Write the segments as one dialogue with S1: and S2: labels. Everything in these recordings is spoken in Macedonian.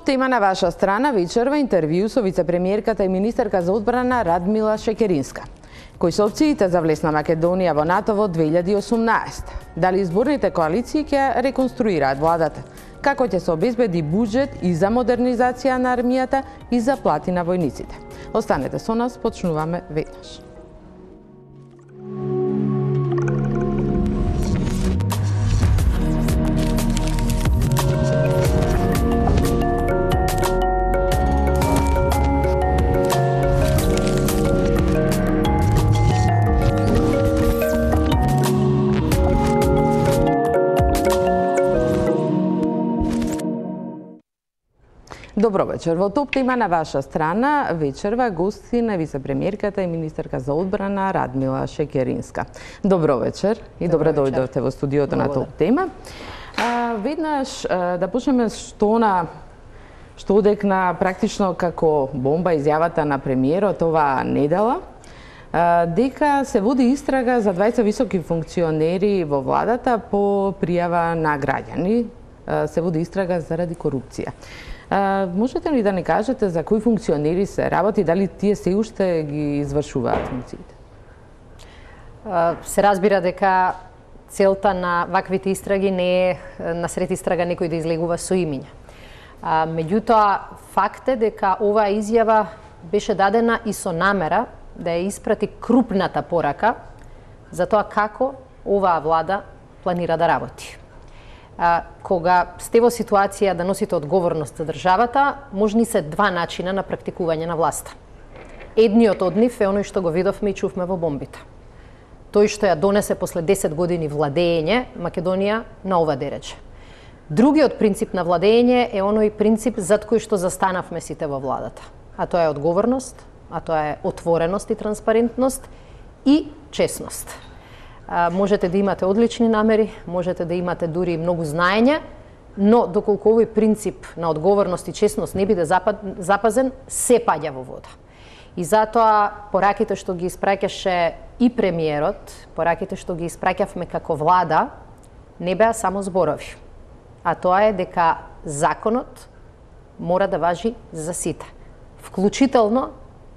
S1: тема на ваша страна вечерва интервју со вице-премиерката и министерка за одбрана Радмила Шекеринска. Кои се опциите за влез на Македонија во НАТО во 2018? Дали изборните коалиции ќе реконструираат владата? Како ќе се обезбеди буџет и за модернизација на армијата и за плати на војниците? Останете со нас, почнуваме веднаш. Добро вечер. Во топ тема на ваша страна вечерва гостина вице-премиерката и министерка за одбрана Радмила Шекеринска. Добро вечер и добро дојдовте во студиото на топ тема. Веднаш да почнеме што одекна практично како бомба изјавата на премиерот оваа недела, дека се води истрага за двајца високи функционери во владата по пријава на граѓани. Се води истрага заради корупција. Можете ли да не кажете за кои функционери се работи, дали тие се уште ги извршуваат функциите?
S2: Се разбира дека целта на ваквите истраги не е насред истрага некој да излегува со имиња. Меѓутоа, факт е дека оваа изјава беше дадена и со намера да ја испрати крупната порака за тоа како оваа влада планира да работи. Кога сте во ситуација да носите одговорност за државата, можни се два начина на практикување на власта. Едниот од нив е оној што го видовме и чувме во бомбите. Тој што ја донесе после 10 години владење Македонија на ова дереже. Другиот принцип на владење е оној принцип зад кој што застанавме сите во владата. А тоа е одговорност, а тоа е отвореност и транспарентност и честност. Можете да имате одлични намери, можете да имате дури и многу знаење, но доколку овој принцип на одговорност и честност не биде запазен, се паѓа во вода. И затоа пораките што ги испраќаше и премиерот, пораките што ги испраќавме како влада, не беа само зборови. А тоа е дека законот мора да важи за сите, вклучително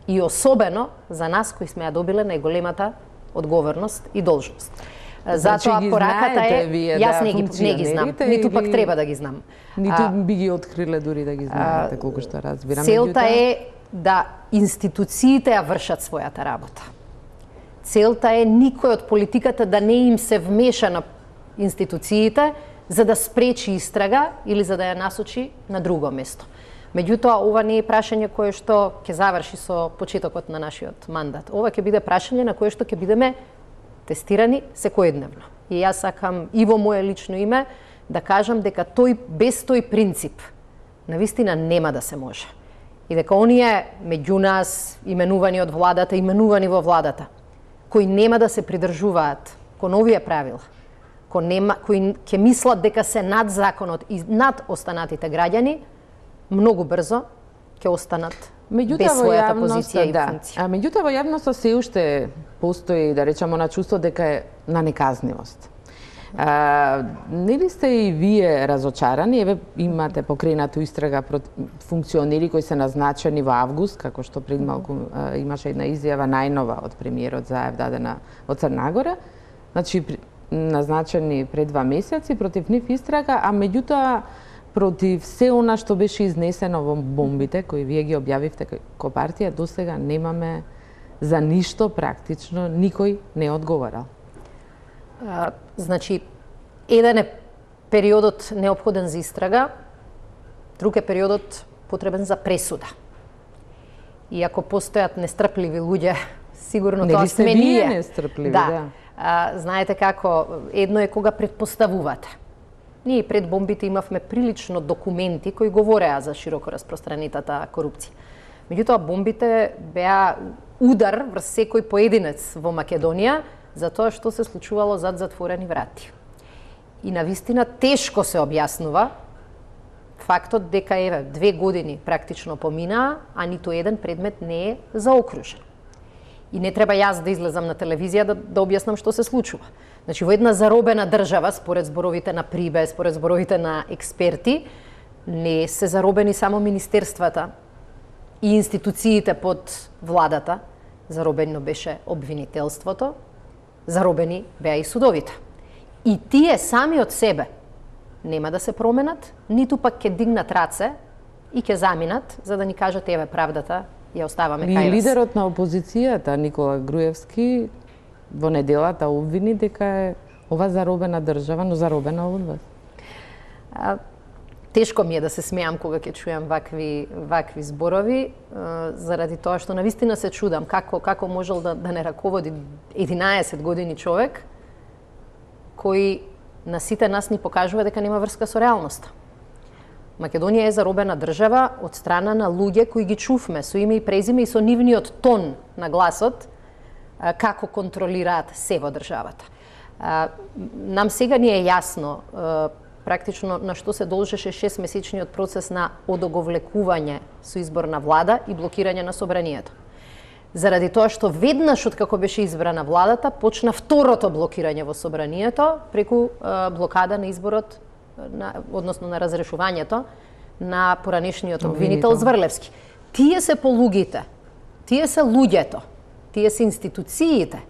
S2: и особено за нас кои сме ја добиле најголемата одговорност и должност. Затоа пораката е, јас не ги знам, ниту пак треба да ги знам.
S1: Ниту би ги откриле дури да ги знаете, колку што разбирам.
S2: Целта е да институциите ја вршат својата работа. Целта е никој од политиката да не им се вмеша на институциите за да спречи истрага или за да ја насочи на друго место. Меѓутоа, ова не е прашање кое што ќе заврши со почетокот на нашиот мандат. Ова ќе биде прашање на кое што ќе бидеме тестирани секојдневно. И јас сакам и во моје лично име да кажам дека без тој принцип навистина нема да се може. И дека оние меѓу нас именувани од владата, именувани во владата, кои нема да се придржуваат кон овие правила, кои ќе мислат дека се над законот и над останатите граѓани, многу брзо ќе останат без својата позиција и функција.
S1: Меѓутоа во јавноста се уште постои, да речеме, на чувство дека е на неказнивост. Нели сте и вие разочарани? Еве имате покренато истрага против функционери кои се назначени во август, како што пред малку имаше една изјава најнова од премиерот Заев дадена од Црна Гора. Значи назначени пред 2 месеци против нив истрага, а меѓутоа против се она што беше изнесено во бомбите, кои вие ги објавивте како партија, досега немаме за ништо практично, никој не одговарал.
S2: Значи, еден е периодот неопходен за истрага, друг е периодот потребен за пресуда. И ако постојат нестрпливи луѓе, сигурно тоа сме ние.
S1: Нестрпливи, да.
S2: Знаете како, едно е кога предпоставувате. Ние пред бомбите имавме прилично документи кои говореа за широко распространетата корупција. Меѓутоа, бомбите беа удар врз секој поединец во Македонија за тоа што се случувало зад затворени врати. И навистина тешко се објаснува фактот дека 2 години практично поминаа, а ниту еден предмет не е заокружен. И не треба јас да излезам на телевизија да објаснам што се случува. Значи, во една заробена држава, според зборовите на Прибе, според зборовите на експерти, Не се заробени само министерствата и институциите под владата, заробено беше обвинителството, заробени беа и судовите. И тие сами од себе нема да се променат, ниту пак ќе дигнат раце и ќе заминат за да ни кажат еве правдата ја оставаме кај вас.
S1: Лидерот на опозицијата Никола Груевски во неделата обвини дека е ова заробена држава, но заробена од вас.
S2: Тешко ми е да се смеам кога ќе чујам вакви зборови, заради тоа што навистина се чудам како можел да не раководи 11 години човек кој на сите нас ни покажува дека нема врска со реалноста. Македонија е заробена држава од страна на луѓе кои ги чувме со име и презиме и со нивниот тон на гласот како контролираат се во државата. Нам сега ни е јасно практично на што се должеше 6-месечниот процес на одоговлекување со изборна влада и блокирање на собранието. Заради тоа што веднаш од како беше избрана владата, почна второто блокирање во собранието преку блокада на изборот, односно на разрешувањето на поранешниот обвинител Зврлевски. Тие се полугите, тие се луѓето, тие се институциите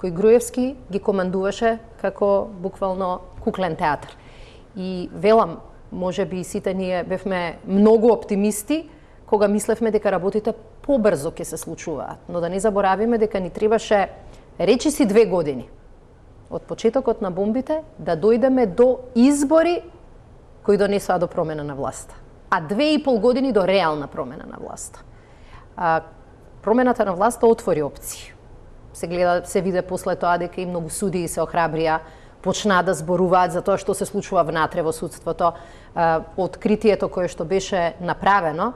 S2: кои Груевски ги командуваше како буквално куклен театар. И велам, може би и сите ние бевме многу оптимисти кога мислевме дека работите побрзо ќе се случуваат. Но да не заборавиме дека ни требаше речиси 2 години од почетокот на бомбите да дојдеме до избори кои донесоа до промена на власта. А 2,5 години до реална промена на власта. Промената на власта отвори опции. Се виде после тоа дека и многу судии се охрабрија, почнаа да зборуваат за тоа што се случува внатре во судството. Откритието кое што беше направено,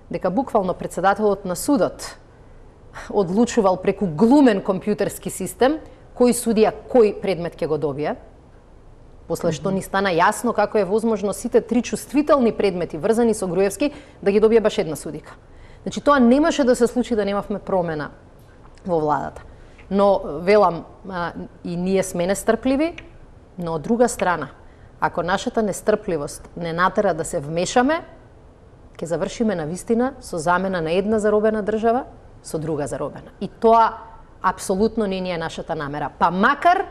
S2: дека буквално председателот на судот одлучувал преку глумен компјутерски систем кој судија кој предмет ќе го добие, после што ни стана јасно како е возможно сите 3 чувствителни предмети врзани со Груевски да ги добие баш една судика. Значи тоа немаше да се случи да немавме промена во владата. Но велам, и ние сме нестрпливи, но од друга страна, ако нашата нестрпливост не натера да се вмешаме, ќе завршиме на вистина со замена на една заробена држава со друга заробена. И тоа апсолутно не ни е нашата намера. Па макар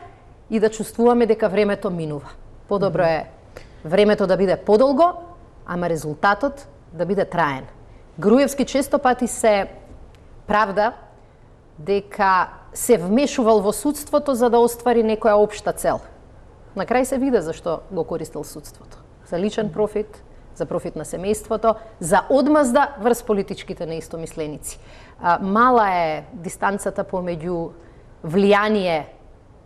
S2: и да чувствуваме дека времето минува. Подобро е времето да биде подолго, ама резултатот да биде траен. Груевски често пати се правда дека се вмешувал во судството за да оствари некоја општа цел. На крај се виде зашто го користел судството. За личен профит, за профит на семејството, за одмазда врз политичките неистомисленици. Мала е дистанцата помеѓу влијание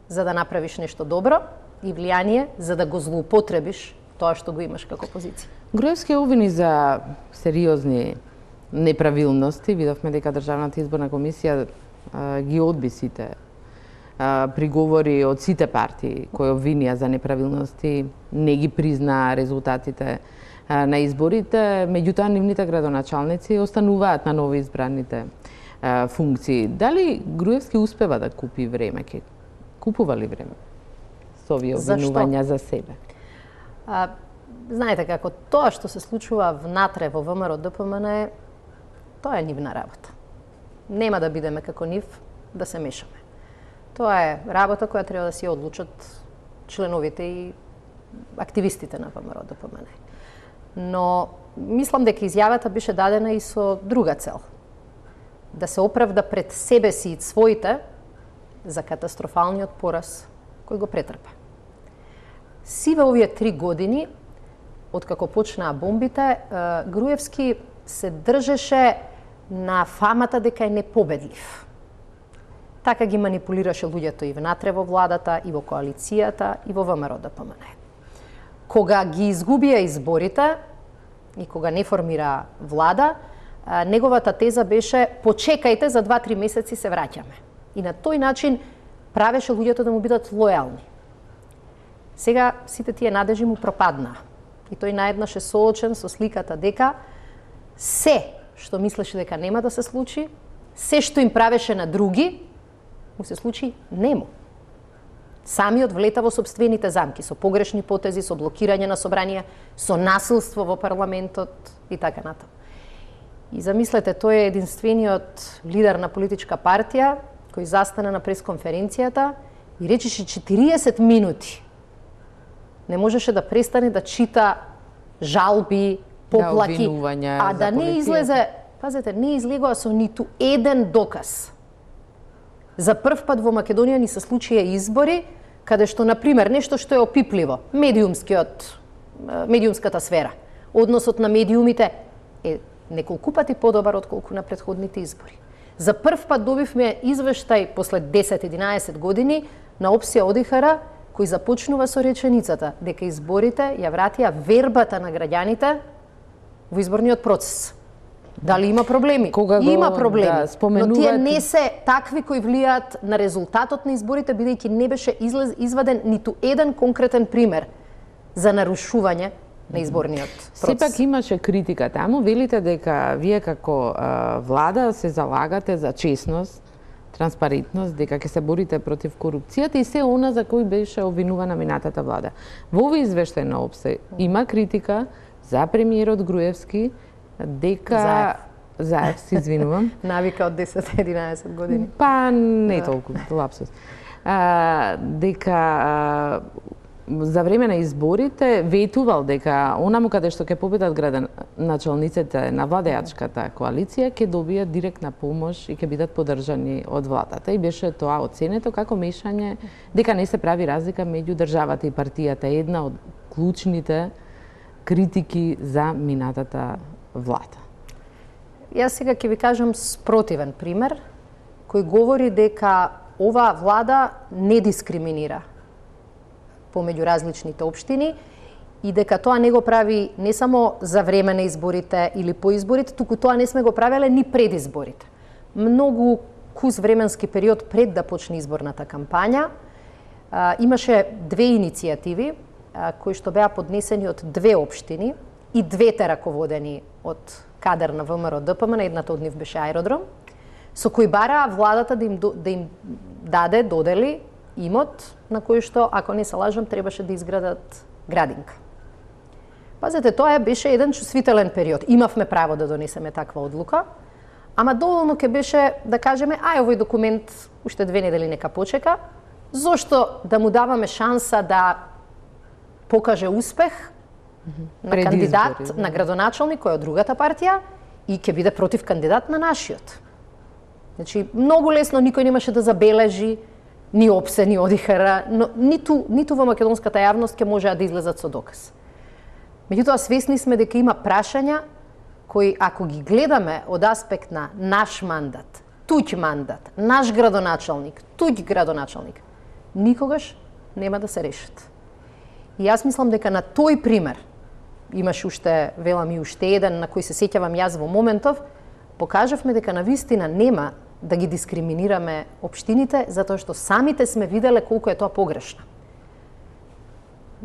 S2: за да направиш нешто добро и влијание за да го злоупотребиш тоа што го имаш како позиција.
S1: Груевски обвини за сериозни неправилности. Видовме дека Државната изборна комисија ги одби сите приговори од сите партии кои обвинија за неправилности, не ги признаа резултатите на изборите, меѓутоа нивните градоначалници остануваат на ново избраните функции. Дали Груевски успева да купи време? Купува ли време со овие обвинувања за себе?
S2: Знаете како, тоа што се случува внатре во ВМРО ДПМН, тоа е нивна работа. Нема да бидеме како нив да се мешаме. Тоа е работа која треба да си одлучат членовите и активистите на ВМРО ДПМН. Но мислам дека изјавата беше дадена и со друга цел. Да се оправда пред себе си и своите за катастрофалниот пораз кој го претрпе. Сиве овие 3 години, откако почнаа бомбите, Груевски се држеше на фамата дека е непобедлив. Така ги манипулираше луѓето и внатре во владата, и во коалицијата, и во ВМРО ДПМН. Кога ги изгубија изборите и кога не формира влада, неговата теза беше почекајте за 2-3 месеци се враќаме. И на тој начин правеше луѓето да му бидат лојални. Сега сите тие надежи му пропаднаа. И тој наеднаш е соочен со сликата дека се што мислеше дека нема да се случи, се што им правеше на други, му се случи нему. Самиот влета во собствените замки, со погрешни потези, со блокирање на собрание, со насилство во парламентот и така натаму. И замислете, тој е единствениот лидер на политичка партија кој застана на пресконференцијата и речеше 40 минути. Не можеше да престане да чита жалби, поплаки, а да не излезе, пазете, не излегува со ниту еден доказ. За прв пат во Македонија ни се случија избори, каде што, например, нешто што е опипливо, медиумската сфера, односот на медиумите е неколку пати подобар отколку на претходните избори. За прв пат добивме извештај после 10-11 години на опсија ОДИХР, кој започнува со реченицата дека изборите ја вратија вербата на граѓаните во изборниот процес. Дали има проблеми? Има проблеми, но тие не се такви кои влијаат на резултатот на изборите, бидејќи не беше изваден ниту еден конкретен пример за нарушување на изборниот процес.
S1: Сепак имаше критика таму, велите дека вие како влада се залагате за честност, транспарентност, дека ќе се борите против корупцијата и се она за кој беше обвинувана минатата влада. Во овој извештај на ОПСЕ има критика за премиерот Груевски дека Заев се извинувам.
S2: Навика од 10-11 години.
S1: Па не толку, лапсус. Дека за време на изборите ветувал дека онаму каде што ќе победат градоначалниците на владеачката коалиција ќе добијат директна помош и ќе бидат поддржани од владата. И беше тоа оценето како мешање, дека не се прави разлика меѓу државата и партијата, една од клучните критики за минатата влада.
S2: Јас сега ќе ви кажам спротивен пример, кој говори дека оваа влада не дискриминира помеѓу различните општини и дека тоа не го прави не само за време на изборите или по изборите, туку тоа не сме го правеле ни пред изборите. Многу кус временски период пред да почне изборната кампања имаше две иницијативи кои што беа поднесени од две општини и двете раководени од кадар на ВМРО ДПМН, едната од нив беше аеродром, со кој бараа владата да им додели имот на кој што, ако не се лажам, требаше да изградат градинка. Пазете, тоа беше еден чувствителен период. Имавме право да донесеме таква одлука, ама доволно ќе беше да кажеме, овој документ уште 2 недели нека почека, зошто да му даваме шанса да покаже успех на кандидат, на градоначалник кој е од другата партија и ќе биде против кандидат на нашиот. Значи, многу лесно никој немаше да забележи ни ОПСЕ, ни ОДИХР, но ниту во македонската јавност ќе можеа да излезат со доказ. Меѓутоа, свесни сме дека има прашања кои, ако ги гледаме од аспект на наш мандат, туѓ мандат, наш градоначалник, туѓ градоначалник, никогаш нема да се решат. И јас мислам дека на тој пример, имаше уште, велам и уште еден, на кој се сеќавам јас во моментов, покажавме дека навистина нема да ги дискриминираме општините, затоа што самите сме виделе колку е тоа погрешно.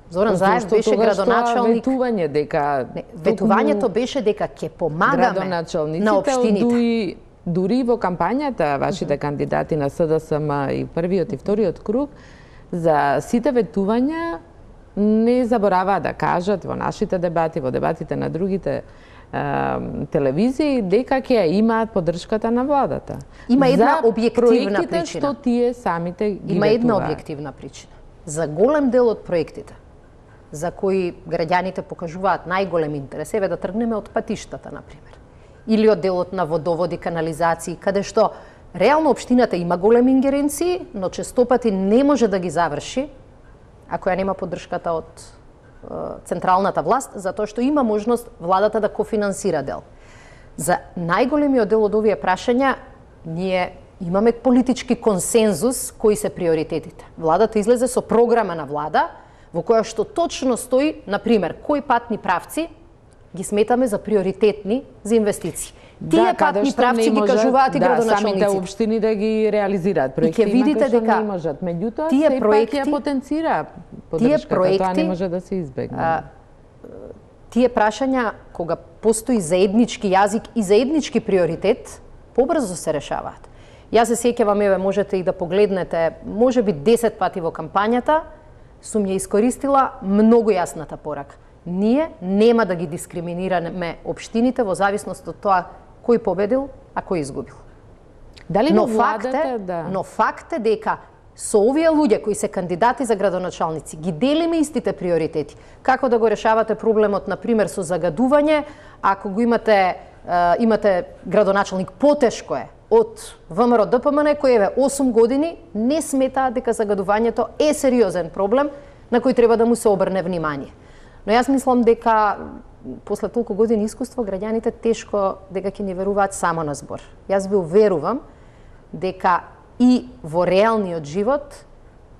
S2: Зоран Заев беше градоначалник.
S1: Ветување дека
S2: ветувањето беше дека ќе помагаме на општините.
S1: Дури во кампањата вашите кандидати на СДСМ и првиот и вториот круг за сите ветувања не забораваа да кажат во нашите дебати, во дебатите на другите телевизии, дека ќе имаат поддршката на владата.
S2: Има една објективна причина.
S1: Што тие самите ги
S2: Има една објективна причина. За голем дел од проектите, за кои граѓаните покажуваат најголем интерес, еве да тргнеме од патиштата, например, или од делот на водоводи, канализации, каде што реално општината има големи ингеренции, но честопати не може да ги заврши, ако ја нема поддршката од централната власт, затоа што има можност владата да кофинансира дел. За најголемиот дел од овие прашања, ние имаме политички консензус кои се приоритетите. Владата излезе со програма на влада, во која што точно стои, например, кои патни правци ги сметаме за приоритетни за инвестиции. Тие патни правци ги кажуваат и градоначалниците.
S1: Самите општини да ги реализираат проекти.
S2: И ќе видите дека
S1: не можат. Меѓутоа, тие проекти ја потенцира поддршката, тоа не може да се избегне.
S2: Тие прашања, кога постои заеднички јазик и заеднички приоритет, побрзо се решаваат. Јас се сеќавам, еве, можете и да погледнете, може би 10 пати во кампањата, сум ја искористила многу јасната порака. Ние нема да ги дискриминираме општините во зависност од тоа кој победил, а кој изгубил.
S1: Дали
S2: Но
S1: факт
S2: е дека со овие луѓе кои се кандидати за градоначалници ги делиме истите приоритети. Како да го решавате проблемот, на пример, со загадување, ако го имате градоначалник, потешко е од ВМРО ДПМН, кој еве 8 години не сметаат дека загадувањето е сериозен проблем на кој треба да му се обрне внимание. Но јас мислам дека после толку години искуство граѓаните тешко дека ќе ни веруваат само на збор. Јас ви уверувам дека и во реалниот живот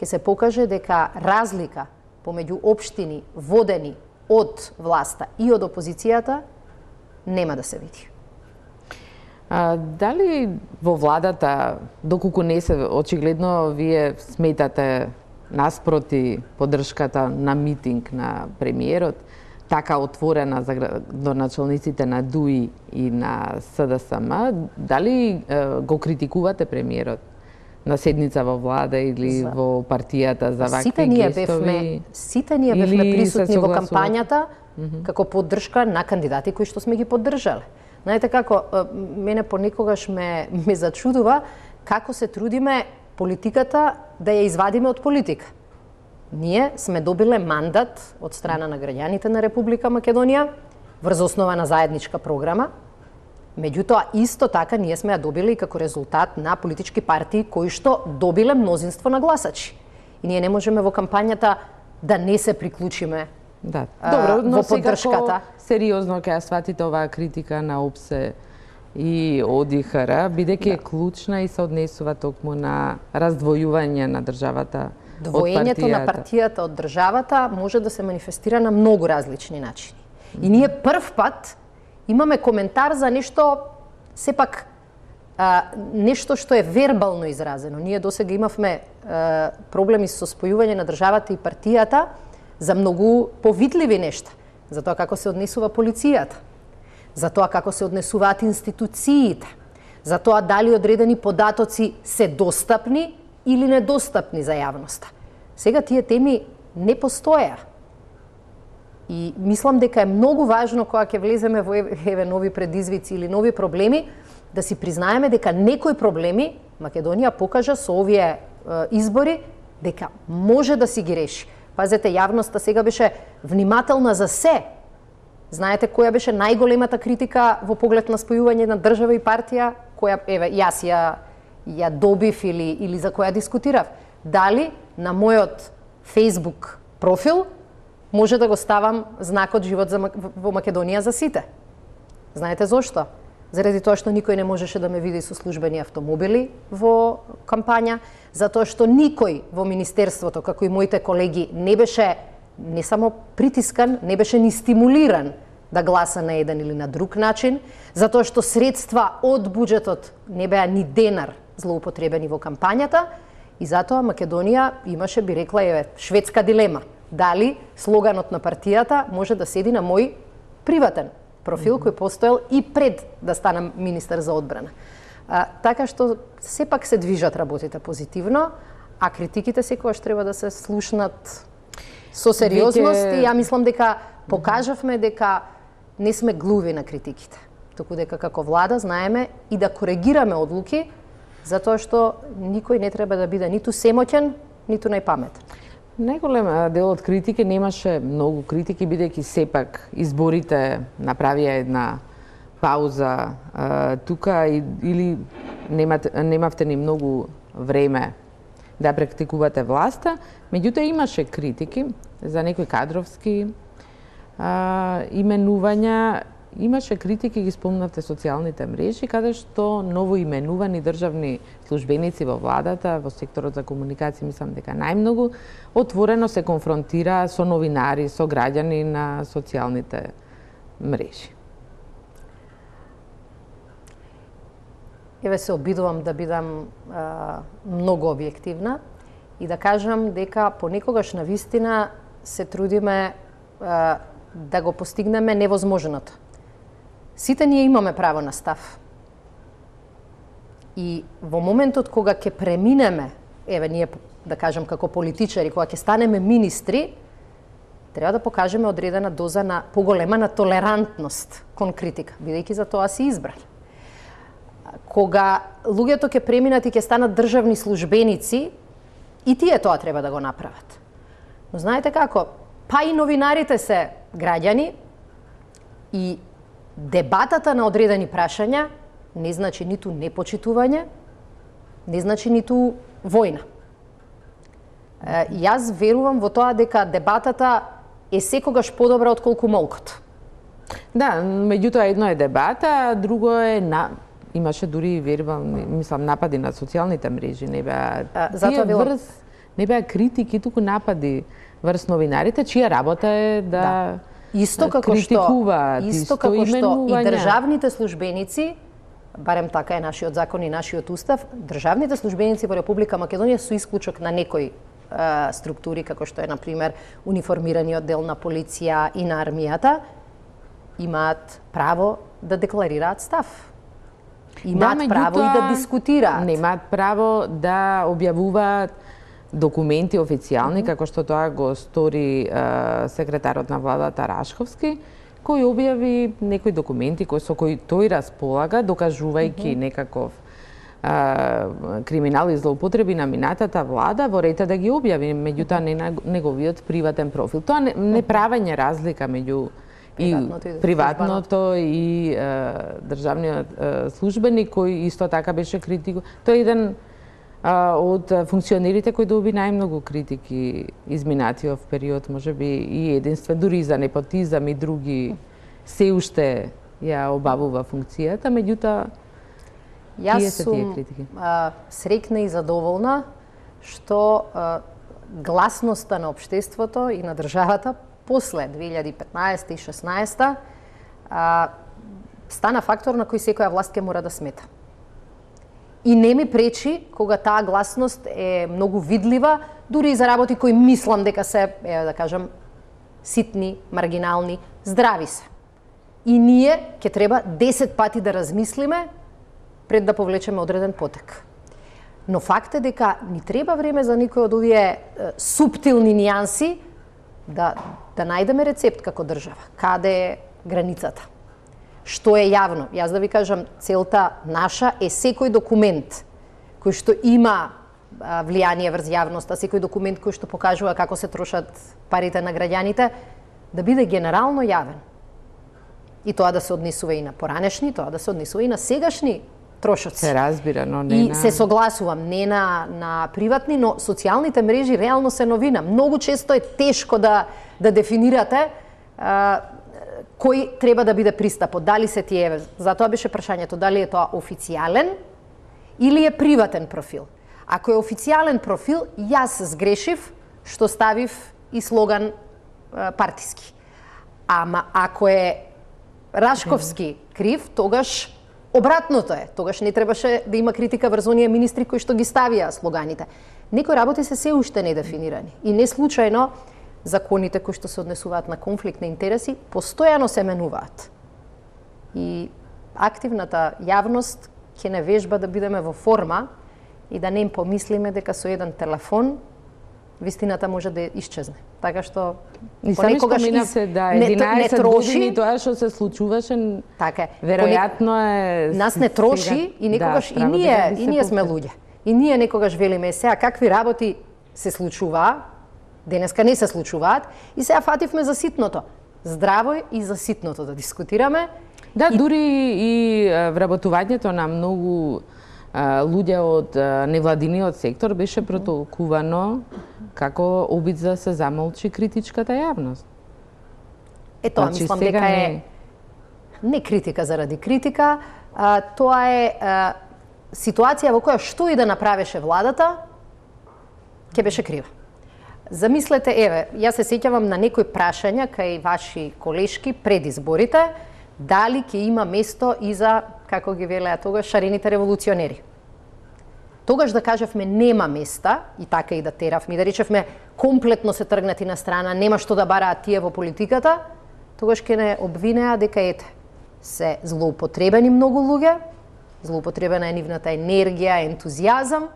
S2: ќе се покаже дека разлика помеѓу општини водени од власта и од опозицијата нема да се види.
S1: Дали во владата, доколку не се очигледно, вие сметате наспроти поддршката на митинг на премиерот, така отворена за градоначалниците на ДУИ и на СДСМ, дали го критикувате премиерот на седница во влада или во партијата за вакви гестови?
S2: Сите ние бевме присутни во кампањата како поддршка на кандидати кои што сме ги поддржале. Знаете како, мене понекогаш ме зачудува како се трудиме политиката да ја извадиме од политика. Ние сме добиле мандат од страна на граѓаните на Република Македонија врз основа на заедничка програма. Меѓутоа, исто така ние сме ја добили и како резултат на политички партии кои што добиле мнозинство на гласачи. И ние не можеме во кампањата да не се приклучиме
S1: Добро, но
S2: во поддршката.
S1: Сериозно ќе ја сватите оваа критика на ОПСЕ и ОДИХР, бидејќи е клучна и се однесува токму на раздвојување на државата од партијата.
S2: Двоењето на партијата од државата може да се манифестира на многу различни начини. И ние прв пат имаме коментар за нешто, сепак нешто што е вербално изразено. Ние досега имавме проблеми со спојување на државата и партијата за многу повидливи нешта. За тоа како се однесува полицијата, за тоа како се однесуваат институциите, за тоа дали одредени податоци се достапни или недостапни за јавноста. Сега тие теми не постоја. И мислам дека е многу важно кога ќе влеземе во нови предизвици или нови проблеми, да си признаеме дека некои проблеми Македонија покажа со овие избори дека може да си ги реши. Пазете, јавноста сега беше внимателна за се. Знаете која беше најголемата критика во поглед на спојување на држава и партија, која еве јас ја добив или за која дискутирав? Дали на мојот Facebook профил може да го ставам знакот живот во Македонија за сите? Знаете зошто? Заради тоа што никој не можеше да ме види со службени автомобили во кампања, затоа што никој во Министерството, како и моите колеги, не беше не само притискан, не беше ни стимулиран да гласа на еден или на друг начин, затоа што средства од буџетот не беа ни денар злоупотребени во кампањата и затоа Македонија имаше, би рекла, шведска дилема. Дали слоганот на партијата може да седи на мој приватен профил кој постоел и пред да станам министер за одбрана. Така што сепак се движат работите позитивно, а критиките секогаш треба да се слушнат со сериозност и ја мислам дека покажавме дека не сме глуви на критиките, туку дека како влада знаеме и да коригираме одлуки, затоа што никој не треба да биде ниту семоќен, ниту најпаметен.
S1: Најголем дел од критики, немаше многу критики, бидејќи сепак изборите направија една пауза тука или немавте ни многу време да практикувате власта, меѓутоа имаше критики за некои кадровски именувања, имаше критики, ги спомнавте социјалните мрежи, каде што новоименувани државни службеници во владата, во секторот за комуникација, мислам дека најмногу отворено се конфронтира со новинари, со граѓани на социјалните мрежи.
S2: Еве се обидувам да бидам многу објективна и да кажам дека понекогаш навистина се трудиме да го постигнеме невозможното. Сите ние имаме право на став. И во моментот кога ќе преминеме, еве ние да кажем како политичари, кога ќе станеме министри, треба да покажеме одредена доза на поголема на толерантност кон критика, бидејќи за тоа си избран. Кога луѓето ќе преминат и ќе станат државни службеници, и тие тоа треба да го направат. Но знаете како, па и новинарите се граѓани и дебатата на одредени прашања не значи ниту непочитување, не значи ниту војна. Јас верувам во тоа дека дебатата е секогаш подобра отколку молкот.
S1: Да, меѓутоа едно е дебата, а друго е имаше дури мислам напади на социјалните мрежи, не беа не беа критики, туку напади врз новинарите, чија работа е да
S2: исто како што и државните службеници, барем така е нашиот закон и нашиот устав, државните службеници во Република Македонија со исклучок на некои структури, како што е, например, униформираниот дел на полиција и на армијата, имаат право да декларираат став. Имаат право и да дискутираат.
S1: Немаат право да објавуваат документи официјални, како што тоа го стори секретарот на владата Рашковски, кој објави некои документи со кои тој располага, докажувајќи некаков криминал и злоупотреби на минатата влада, во ред да ги објави, меѓутоа не на неговиот приватен профил. Тоа не правење разлика меѓу приватното и државниот службеник, кој исто така беше критику. Тој е еден од функционерите кој доби најмногу критики изминатиот период, можеби и единствен, дури за непотизам и други, се уште ја обавува функцијата, меѓутоа
S2: јас сум среќна и задоволна што гласноста на општеството и на државата после 2015 и 2016 стана фактор на кој секоја власт ќе мора да смета. И не ми пречи кога таа гласност е многу видлива, дури и за работи кои мислам дека се, да кажам, ситни, маргинални, здрави се. И ние ќе треба 10 пати да размислиме пред да повлечеме одреден потек. Но факт е дека ни треба време за некои од овие суптилни нијанси да најдеме рецепт како држава. Каде е границата? Што е јавно? Јас да ви кажам, целта наша е секој документ кој што има влијание врз јавноста, секој документ кој што покажува како се трошат парите на граѓаните, да биде генерално јавен. И тоа да се однесува и на поранешни, тоа да се однесува и на сегашни трошоци.
S1: Се разбира, но не
S2: и се согласувам, не на приватни, но социјалните мрежи реално се новина. Многу често е тешко да дефинирате кој треба да биде пристапот, дали се тие, затоа беше прашањето, дали е тоа официјален или е приватен профил. Ако е официјален профил, јас сгрешив што ставив и слоган партиски. Ама ако е Рашковски крив, тогаш обратното е. Тогаш не требаше да има критика врз оние министри кои што ги ставија слоганите. Некои работи се уште недефинирани. И не случајно законите кои што се однесуваат на конфликт на интереси постојано се менуваат. И активната јавност ќе не вежба да бидеме во форма и да не им помислиме дека со еден телефон вистината може да исчезне. Така што
S1: понекогаш не троши тоа што се случуваше.
S2: Така е.
S1: Веројатно е
S2: нас не троши и некогаш и ние сме луѓе. И ние некогаш велиме сега какви работи се случуваа, денеска не се случуваат и сега фативме за ситното. Здраво е и за ситното да дискутираме.
S1: Да, дури и вработувањето на многу луѓе од невладиниот сектор беше протолкувано како обид за се замолчи критичката јавност.
S2: Тоа мислам дека е не критика заради критика, тоа е ситуација во која што и да направеше владата, ќе беше крива. Замислете, еве, јас се сеќавам на некои прашања кај ваши колешки пред изборите, дали ќе има место и за, како ги велеа тогаш, шарените револуционери. Тогаш да кажевме нема места, и така и да теравме, и да речевме комплетно се тргнати на страна, нема што да бараат тие во политиката, тогаш ќе не обвинеа дека ете, се злоупотребени многу луѓе, злоупотребена е нивната енергија, ентузијазам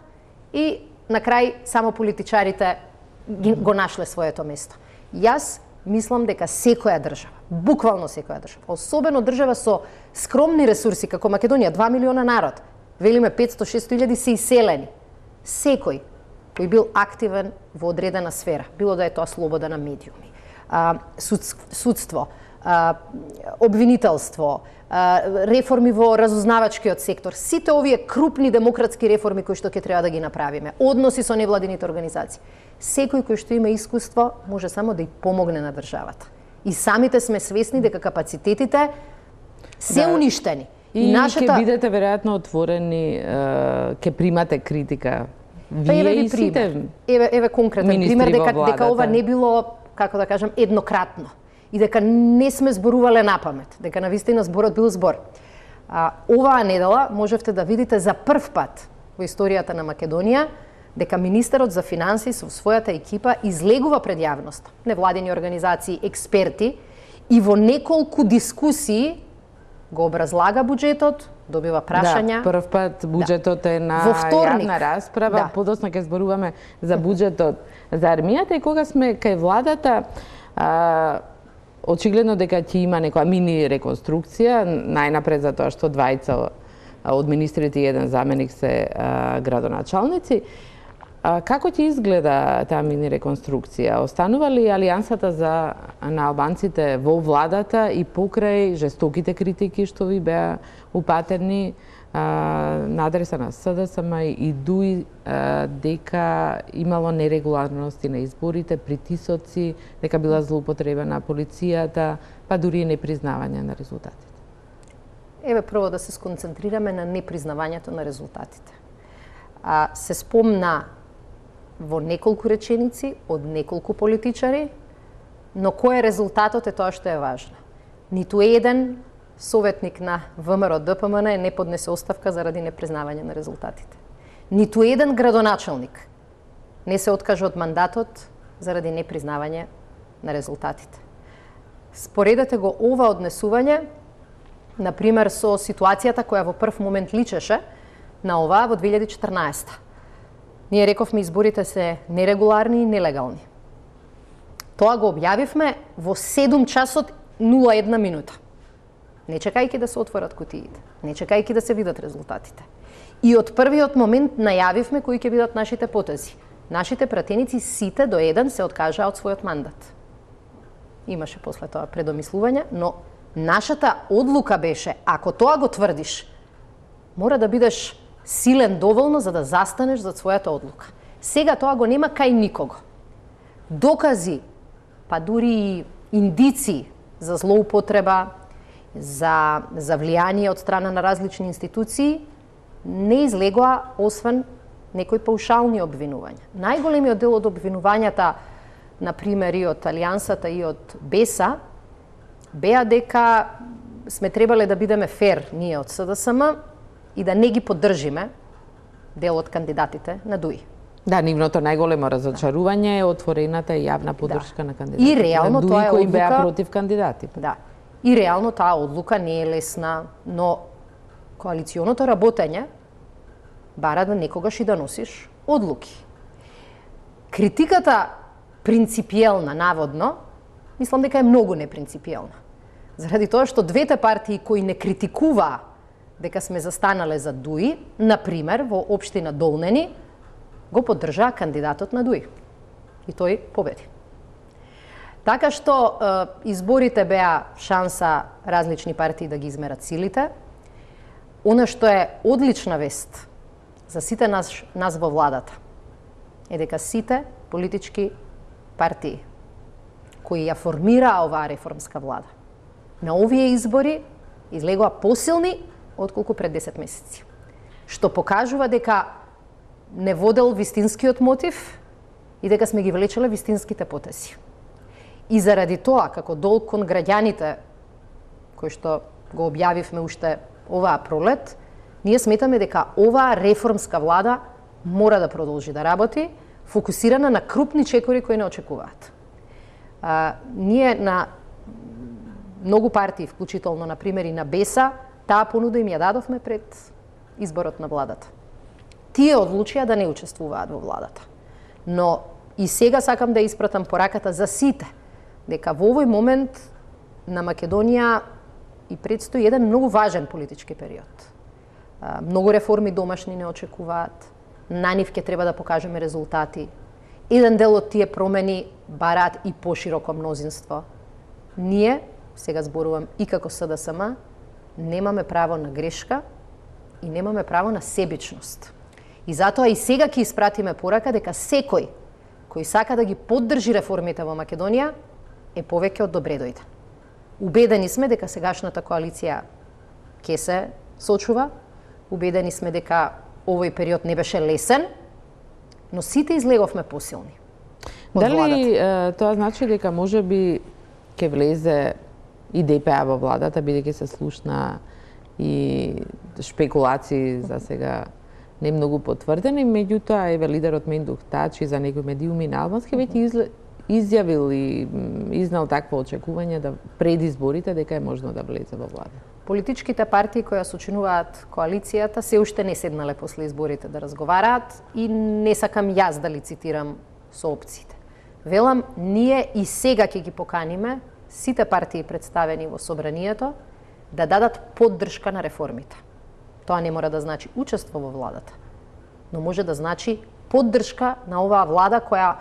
S2: и на крај само политичарите го нашле своето место. Јас мислам дека секоја држава, буквално секоја држава, особено држава со скромни ресурси како Македонија, 2 милиона народ, велиме 500-600 илјади се иселени. Секој кој бил активен во одредена сфера, било да е тоа слобода на медиуми, судство, обвинителство, реформи во разузнавачкиот сектор, сите овие крупни демократски реформи кои што ќе треба да ги направиме, односи со невладините организации. Секој кој што има искуство може само да и помогне на државата. И самите сме свесни дека капацитетите се уништени.
S1: И ќе бидете веројатно отворени, ќе примате критика.
S2: Вие и сите еве конкретен пример дека ова не било, како да кажам, еднократно и дека не сме зборувале напамет, дека навистина зборот бил збор. Оваа недела можевте да видите за прв пат во историјата на Македонија дека министерот за финансии со својата екипа излегува пред јавност, невладини организации, експерти и во неколку дискусии го образлага буџетот, добива прашања.
S1: Да, прв пат буџетот е на јавна расправа, подоцна ќе зборуваме за буџетот за армијата и кога сме кај владата, очигледно дека ќе има некоја мини реконструкција, најнапред за тоа што двајца од министрите и еден заменик се градоначалници. Како ќе изгледа таа мини реконструкција? Останува ли алијансата на албанците во владата и покрај жестоките критики што ви беа упатени на адреса на СДСМ и ДУИ дека имало нерегуларности на изборите, притисоци, дека била злоупотребена полицијата, па дури и непризнавање на резултатите?
S2: Еве прво да се сконцентрираме на непризнавањето на резултатите. Се спомна во неколку реченици од неколку политичари, но кој е резултатот е тоа што е важно. Ниту еден советник на ВМРО ДПМН не поднесе оставка заради непризнавање на резултатите. Ниту еден градоначалник не се откажа од мандатот заради непризнавање на резултатите. Споредете го ова однесување, например, со ситуацијата која во прв момент личеше на оваа во 2014. Ние рековме изборите се нерегуларни и нелегални. Тоа го објавивме во 7 часот 01 минута. Не чекајќи да се отворат кутиите, не чекајќи да се видат резултатите. И од првиот момент најавивме кои ќе бидат нашите потези. Нашите пратеници сите до еден се откажаа од својот мандат. Имаше после тоа предомислување, но нашата одлука беше, ако тоа го тврдиш, мора да бидеш силен доволно за да застанеш за својата одлука. Сега тоа го нема кај никого. Докази, па дури и индици за злоупотреба, за влијание од страна на различни институции не излегоа освен некои паушални обвинувања. Најголемиот дел од обвинувањата, например и од Алијансата и од БЕСА, беа дека сме требале да бидеме фер ние од СДСМ и да не ги поддржиме дел од кандидатите на ДУИ.
S1: Да, нивното најголемо разочарување е отворената и јавна поддршка на кандидатите.
S2: И реално тоа е
S1: кои
S2: одлука
S1: беа против кандидати.
S2: Да. И реално таа одлука не е лесна, но коалиционото работење бара да некогаш и да носиш одлуки. Критиката принципиелна, наводно, мислам дека е многу непринципиелна. Заради тоа што двете партии кои не критикуваа дека сме застанале за ДУИ, например, во општина Долнени, го поддржаа кандидатот на ДУИ. И тој победи. Така што изборите беа шанса различни партии да ги измерат силите. Она што е одлична вест за сите нас во владата е дека сите политички партии кои ја формираа оваа реформска влада на овие избори излегоа посилни отколку пред 10 месеци. Што покажува дека не водел вистинскиот мотив и дека сме ги влечеле вистинските потези. И заради тоа, како долг кон граѓаните, кој што го објавивме уште оваа пролет, ние сметаме дека оваа реформска влада мора да продолжи да работи, фокусирана на крупни чекори кои не очекуваат. Ние на многу партии, вклучително, например, и на БЕСА, таа понуда им ја дадовме пред изборот на владата. Тие одлучија да не учествуваат во владата. Но и сега сакам да испратам пораката за сите, дека во овој момент на Македонија и предстои еден многу важен политички период. Многу реформи домашни не очекуваат, на нив ќе треба да покажеме резултати. Еден дел од тие промени бараат и пошироко мнозинство. Ние, сега зборувам и како СДСМ, немаме право на грешка и немаме право на себичност. И затоа и сега ќе испратиме порака дека секој кој сака да ги поддржи реформите во Македонија е повеќе од добре дојден. Убедени сме дека сегашната коалиција ќе се сочува, убедени сме дека овој период не беше лесен, но сите излеговме посилни.
S1: Дали тоа значи дека можеби ќе влезе и ДПА во владата, бидејќи се слушна и шпекулации за сега не многу потврдени, меѓутоа еве лидерот Мендух Тачи за некои медиуми на албански веќе изјавил и изнал такво очекување да пред изборите дека е можно да влезе во влада.
S2: Политичките партии кои сочинуваат коалицијата се уште не седнале после изборите да разговараат и не сакам јас да лицитирам со опциите. Велам, ние и сега ќе ги поканиме сите партии представени во собранието да дадат поддршка на реформите. Тоа не мора да значи учество во владата, но може да значи поддршка на оваа влада која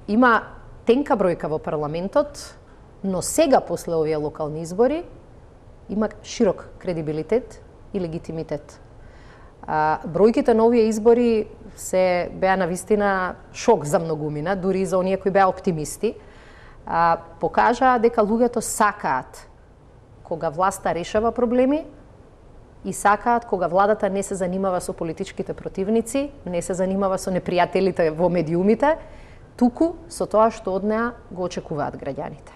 S2: има тенка бројка во парламентот, но сега после овие локални избори има широк кредибилитет и легитимитет. Бројките на овие избори се беа навистина шок за многумина, дури и за оние кои беа оптимисти. Покажаа дека луѓето сакаат кога власта решава проблеми и сакаат кога владата не се занимава со политичките противници, не се занимава со непријателите во медиумите, туку со тоа што од неа го очекуваат граѓаните.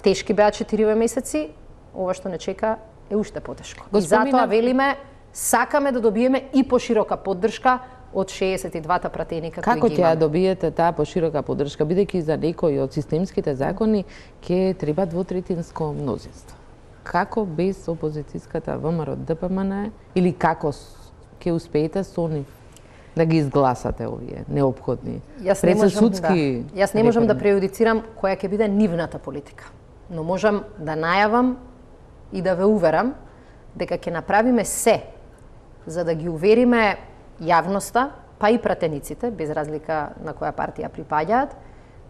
S2: Тешки беа 4 месеци, ова што не чека е уште потешко. И затоа велиме, сакаме да добиеме и поширока поддршка од 62-та пратеника кои ги имаме.
S1: Како ќе ја добиете таа поширока поддршка, бидејќи за некои од системските закони ќе треба двотретинско мнозинство? Како без опозицијската ВМРО ДПМН или како ќе успеете со нив да ги изгласате овие неопходни предсудски?
S2: Јас не можам да преюдицирам која ќе биде нивната политика, но можам да најавам и да ве уверам дека ќе направиме се за да ги увериме јавноста, па и пратениците, без разлика на која партија припаѓаат,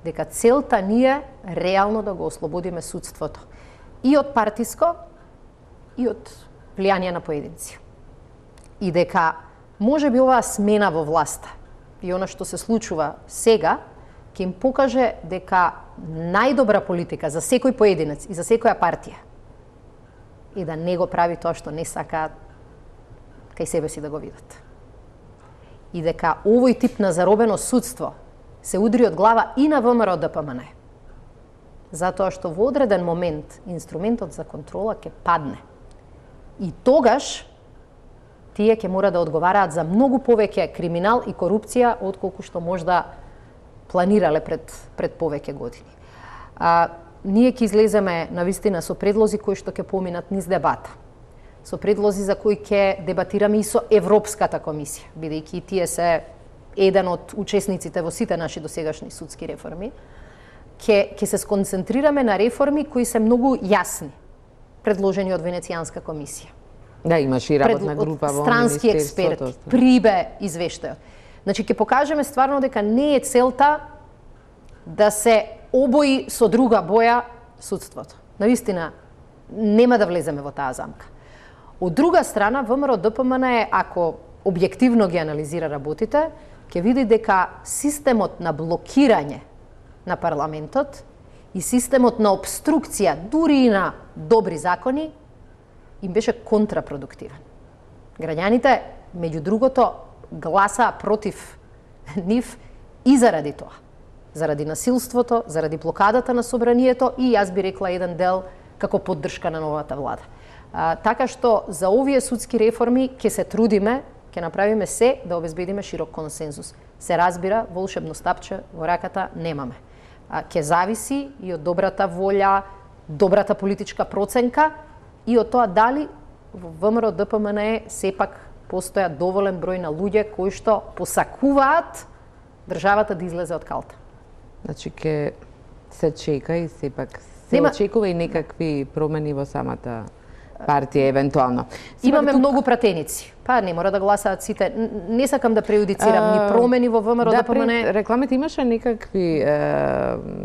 S2: дека целта ни е реално да го ослободиме судството и од партиско, и од влијание на поединци. И дека може би оваа смена во власта и она што се случува сега ќе им покаже дека најдобра политика за секој поединец и за секоја партија и да не го прави тоа што не сакаат кај себе си да го видат. И дека овој тип на заробено судство се удри од глава и на ВМРО ДПМН. Затоа што во одреден момент инструментот за контрола ќе падне. И тогаш тие ќе мора да одговараат за многу повеќе криминал и корупција отколку што можда планирале пред повеќе години. Ние ќе излеземе навистина со предлози кои што ќе поминат низ дебата. Со предлози за кои ќе дебатираме и со Европската комисија, бидејќи тие се еден од учесниците во сите наши досегашни судски реформи. Ќе се сконцентрираме на реформи кои се многу јасни, предложени од Венецијанска комисија.
S1: Да, имаше и работна група во
S2: странски експерти, прибе извештајот. Значи, ќе покажеме стварно дека не е целта да се обои со друга боја судството. Навистина, нема да влеземе во таа замка. Од друга страна, ВМРО ДПМН е, ако објективно ги анализира работите, ќе види дека системот на блокирање на парламентот и системот на обструкција, дури и на добри закони, им беше контрапродуктивен. Граѓаните, меѓу другото, гласаа против нив и заради тоа. Заради насилството, заради блокадата на собранието и јас би рекла еден дел како поддршка на новата влада. Така што за овие судски реформи ќе се трудиме, ќе направиме се да обезбедиме широк консензус. Се разбира, волшебно стапче во раката немаме. Ќе зависи и од добрата волја, добрата политичка проценка и од тоа дали во ВМРО ДПМН сепак постојат доволен број на луѓе кои што посакуваат државата да излезе од калта.
S1: Значи, ке се чека и сепак се очекува и некакви промени во самата партија, евентуално.
S2: Имаме многу пратеници. Па не мора да гласаат сите. Не сакам да преюдицирам ни промени во ВМРО ДПМН.
S1: Пред рекламите имаше некакви,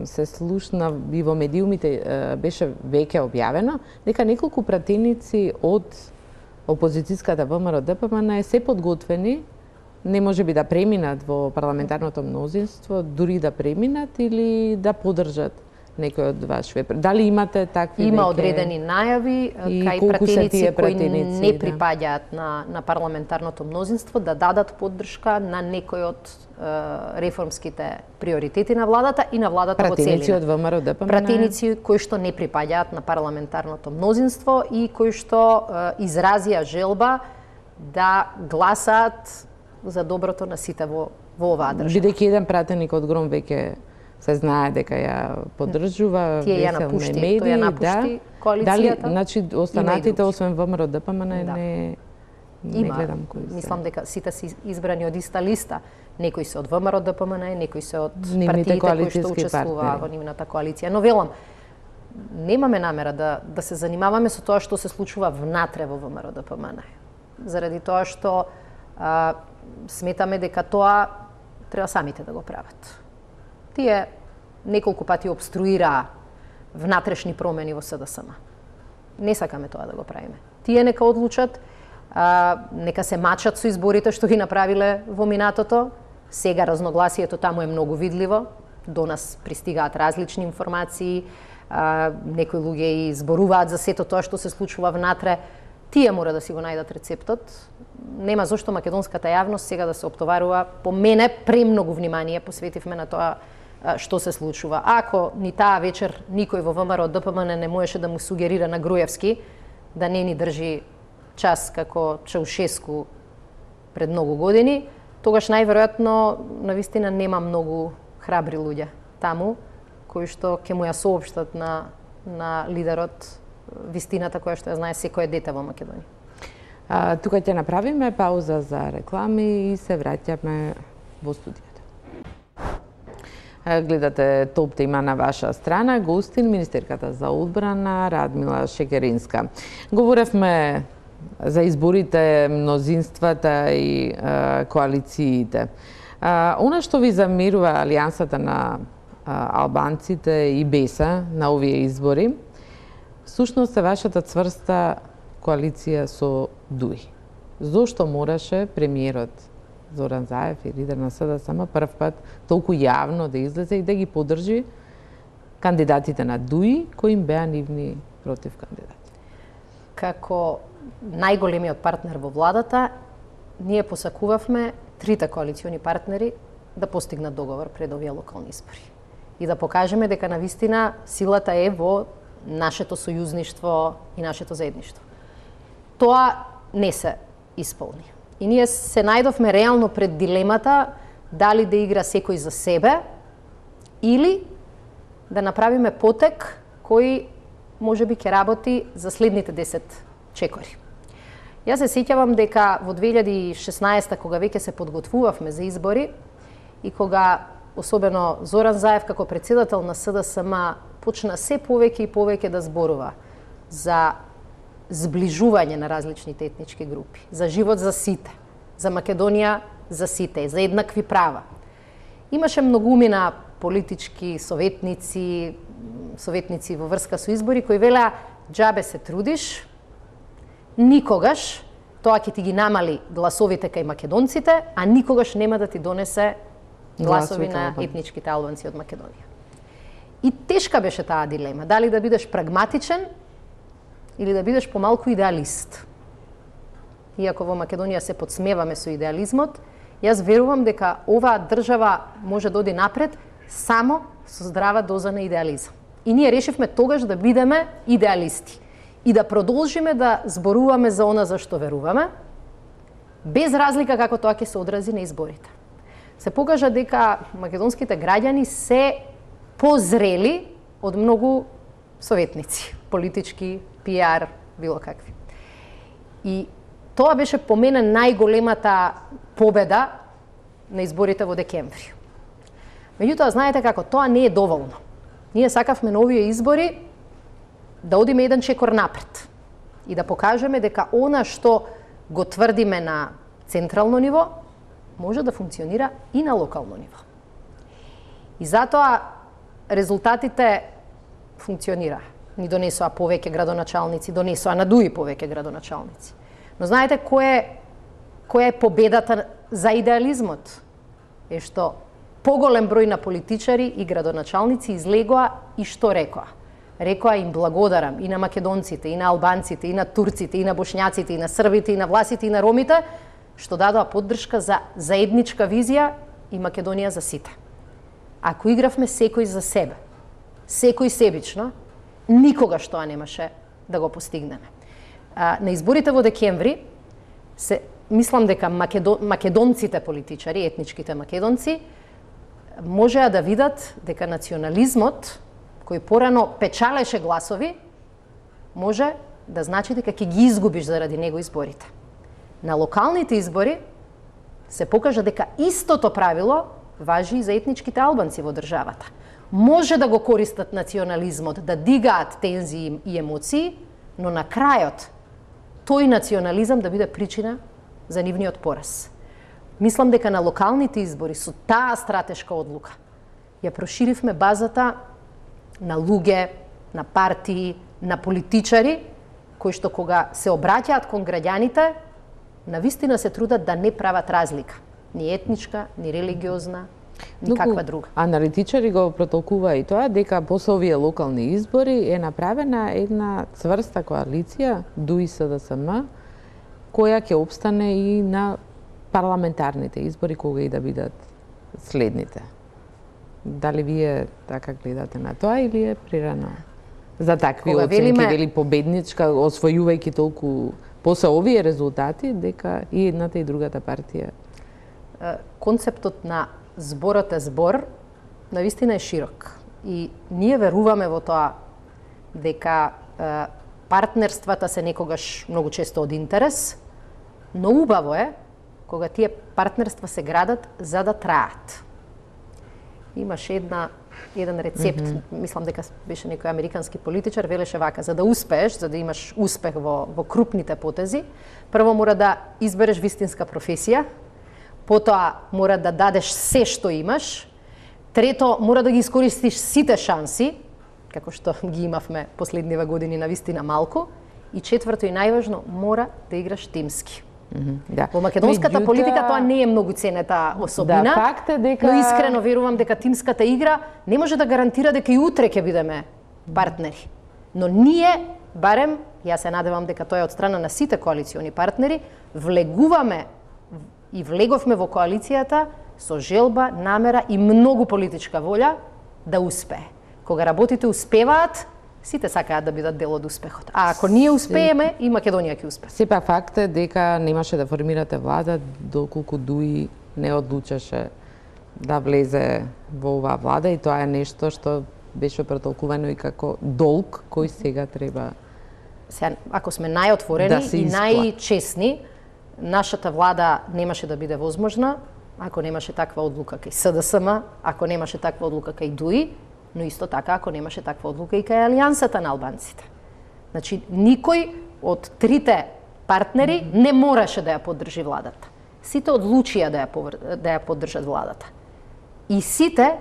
S1: се слушна и во медиумите беше веќе објавено, дека неколку пратеници од опозицијската ВМРО ДПМН се подготвени, не може би да преминат во парламентарното мнозинство, дури да преминат или да поддржат некој од вашите. Дали имате такви
S2: Има одредени најави кај пратеници кои не припаѓаат на парламентарното мнозинство да дадат поддршка на некој од реформските приоритети на владата и на владата во целина.
S1: Пратеници од ВМРО ДПМН.
S2: Пратеници кои што не припаѓаат на парламентарното мнозинство и кои што изразија желба да гласаат за доброто на сите во оваа држава.
S1: Бидејќи еден пратеник од ГРОМ веќе се знае дека ја поддржува,
S2: тој ја напушти коалицијата.
S1: Дали, значи, останатите освен ВМРО ДПМН не гледам кои се.
S2: Мислам дека сите се избрани од иста листа. Некои се од ВМРО ДПМН, некои се од партиите кои што учествуваа во нивната коалиција. Но велам, немаме намера да се занимаваме со тоа што се случува внатре во ВМРО ДПМН. Заради тоа што сметаме дека тоа треба самите да го прават. Тие неколку пати обструираа внатрешни промени во СДСМ. Не сакаме тоа да го правиме. Тие нека одлучат, нека се мачат со изборите што ги направиле во минатото. Сега разногласието таму е многу видливо. До нас пристигаат различни информации, некои луѓе и зборуваат за сето тоа што се случува внатре. Тие мора да си го најдат рецептот. Нема зошто македонската јавност сега да се оптоварува. По мене премногу внимание посветивме на тоа што се случува. Ако ни таа вечер никој во ВМРО ДПМН не можеше да му сугерира на Груевски да не ни држи час како Чаушеску пред многу години, тогаш најверојатно навистина нема многу храбри луѓе таму кои што ќе му ја соопштат на лидерот вистината која што ја знае секое дете во Македонија.
S1: Тука ќе направиме пауза за реклами и се враќаме во студиото. Гледате Топ тема на ваша страна. Гостин министерката за одбрана Радмила Шекеринска. Говоревме за изборите, мнозинствата и коалициите. Она што ви замирува алијансата на албанците и БЕСА на овие избори, всушност е вашата цврста коалиција со ДУИ. Зошто мораше премиерот Зоран Заев и лидер на СДСМ прв пат толку јавно да излезе и да ги поддржи кандидатите на ДУИ кои им беа нивни против кандидати?
S2: Како најголемиот партнер во владата, ние посакувавме трите коалициони партнери да постигнат договор пред овие локални избори и да покажеме дека навистина силата е во нашето сојузништво и нашето заедништво. Тоа не се исполни. И ние се најдовме реално пред дилемата дали да игра секој за себе или да направиме потек кој можеби ќе работи за следните 10 чекори. Јас се сеќавам дека во 2016 кога веќе се подготвувавме за избори и кога особено Зоран Заев како претседател на СДСМ почна се повеќе и повеќе да зборува за зближување на различните етнички групи, за живот за сите, за Македонија за сите, за еднакви права. Имаше многумина политички советници во врска со избори кои велеа џабе се трудиш, никогаш тоа ќе ти ги намали гласовите кај македонците, а никогаш нема да ти донесе гласови на етничките албанци од Македонија. И тешка беше таа дилема, дали да бидеш прагматичен или да бидеш помалку идеалист. Иако во Македонија се подсмеваме со идеализмот, јас верувам дека оваа држава може да оди напред само со здрава доза на идеализам. И ние решивме тогаш да бидеме идеалисти и да продолжиме да зборуваме за она за што веруваме, без разлика како тоа ќе се одрази на изборите. Се покажа дека македонските граѓани се позрели од многу советници, политички, пиар, било какви. И тоа беше по мене најголемата победа на изборите во декември. Меѓутоа, знаете како, тоа не е доволно. Ние сакавме на овие избори да одиме еден чекор напред и да покажеме дека она што го тврдиме на централно ниво може да функционира и на локално ниво. И затоа резултатите функционира. Ни донесоа повеќе градоначалници, донесоа на дуи повеќе градоначалници. Но знаете која е победата за идеализмот? Е што поголем број на политичари и градоначалници излегоа и што рекоа? Рекоа им благодарам и на македонците, и на албанците, и на турците, и на бошњаците, и на србите, и на власите, и на ромите, што дадоа поддршка за заедничка визија и Македонија за сите. Ако игравме секој за себе, секој себично, никогаш тоа немаше да го постигнеме. На изборите во декември мислам дека македонците политичари, етничките македонци, можеа да видат дека национализмот, кој порано печалеше гласови, може да значи дека ќе ги изгубиш заради него изборите. На локалните избори се покажа дека истото правило важи и за етничките албанци во државата. Може да го користат национализмот, да дигаат тензии и емоции, но на крајот тој национализам да биде причина за нивниот пораз. Мислам дека на локалните избори со таа стратешка одлука ја проширивме базата на луѓе, на партии, на политичари, кои што кога се обраќаат кон граѓаните, навистина се трудат да не прават разлика. Ни етничка, ни религиозна, ни каква друга.
S1: Аналитичари го протолкува и тоа дека после овие локални избори е направена една цврста коалиција ДУИ СДСМ, која ќе опстане и на парламентарните избори кога и да бидат следните. Дали вие така гледате на тоа или е прирано? За такви оценки, вели победничка, освојувајќи толку после овие резултати, дека и едната и другата партија.
S2: Концептот на зборот е збор, навистина е широк. И ние веруваме во тоа дека партнерствата се некогаш многу често од интерес, но убаво е кога тие партнерства се градат за да траат. Имаше еден рецепт, мислам дека беше некој американски политичар, велеше вака: за да успееш, за да имаш успех во крупните потези, прво мора да избереш вистинска професија, потоа мора да дадеш се што имаш, трето мора да ги искористиш сите шанси, како што ги имавме последниве години навистина малку, и четврто и најважно, мора да играш тимски.
S1: Да.
S2: Во македонската политика тоа не е многу ценета особина,
S1: да, факт е дека...
S2: но искрено верувам дека тимската игра не може да гарантира дека и утре ќе бидеме партнери. Но ние, барем, ја се надевам дека тоа е од страна на сите коалициони партнери, влегуваме и влеговме во коалицијата со желба, намера и многу политичка волја да успее. Кога работите успеваат, сите сакаат да бидат дел од успехот. А ако ние успееме, и Македонија ќе успее.
S1: Сепак факт е дека немаше да формирате влада доколку ДУИ не одлучеше да влезе во оваа влада, и тоа е нешто што беше протолкувано и како долг кој сега треба.
S2: Сега, ако сме најотворени
S1: да
S2: и најчесни, нашата влада немаше да биде возможна ако немаше таква одлука кај СДСМ, ако немаше таква одлука кај ДУИ, но исто така ако немаше таква одлука и кај Алијансата на албанците. Значи, никој од трите партнери не мораше да ја поддржи владата. Сите одлучија да ја поддржат владата. И сите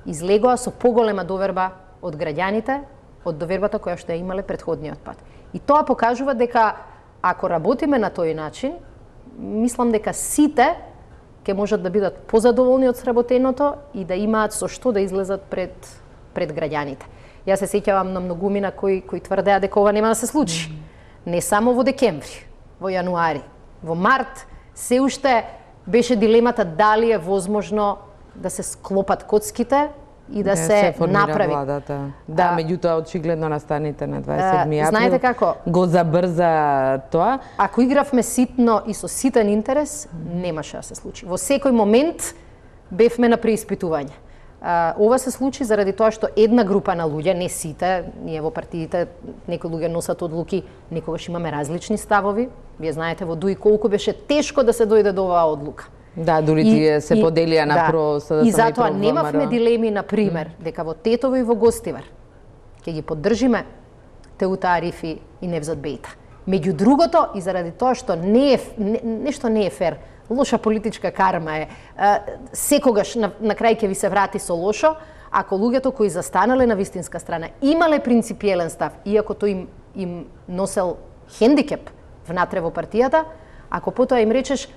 S2: излегоа со поголема доверба од граѓаните, од довербата која што ја имале претходниот пат. И тоа покажува дека ако работиме на тој начин, мислам дека сите ќе можат да бидат позадоволни од сработеното и да имаат со што да излезат пред граѓаните. Јас се сеќавам на многумина кои тврдеа дека ова нема да се случи. Не само во декември, во јануари, во март, се уште беше дилемата дали е возможно да се склопат коцките и да се направи
S1: владата. Да, меѓутоа очигледно настаните на 27 април.
S2: Знаете како?
S1: Го забрза тоа.
S2: Ако игравме ситно и со ситен интерес, немаше да се случи. Во секој момент бевме на преиспитување. Ова се случи заради тоа што една група на луѓе, не сите, ние во партиите, некои луѓе носат одлуки, некогаш имаме различни ставови. Вие знаете во ДУИ колку беше тешко да се дојде до оваа одлука.
S1: Да, дури тие се поделија на ПРО,
S2: и затоа немавме дилеми, на пример, дека во Тетово и во Гостивар ќе ги поддржиме Теута Арифи и Невзат Бејта. Меѓу другото, и заради тоа што нешто не е фер, лоша политичка карма е, секогаш на крај ќе ви се врати со лошо, ако луѓето кои застанале на вистинска страна имале принципиелен став, иако тој им носел хендикеп внатре во партијата, ако потоа им речеш,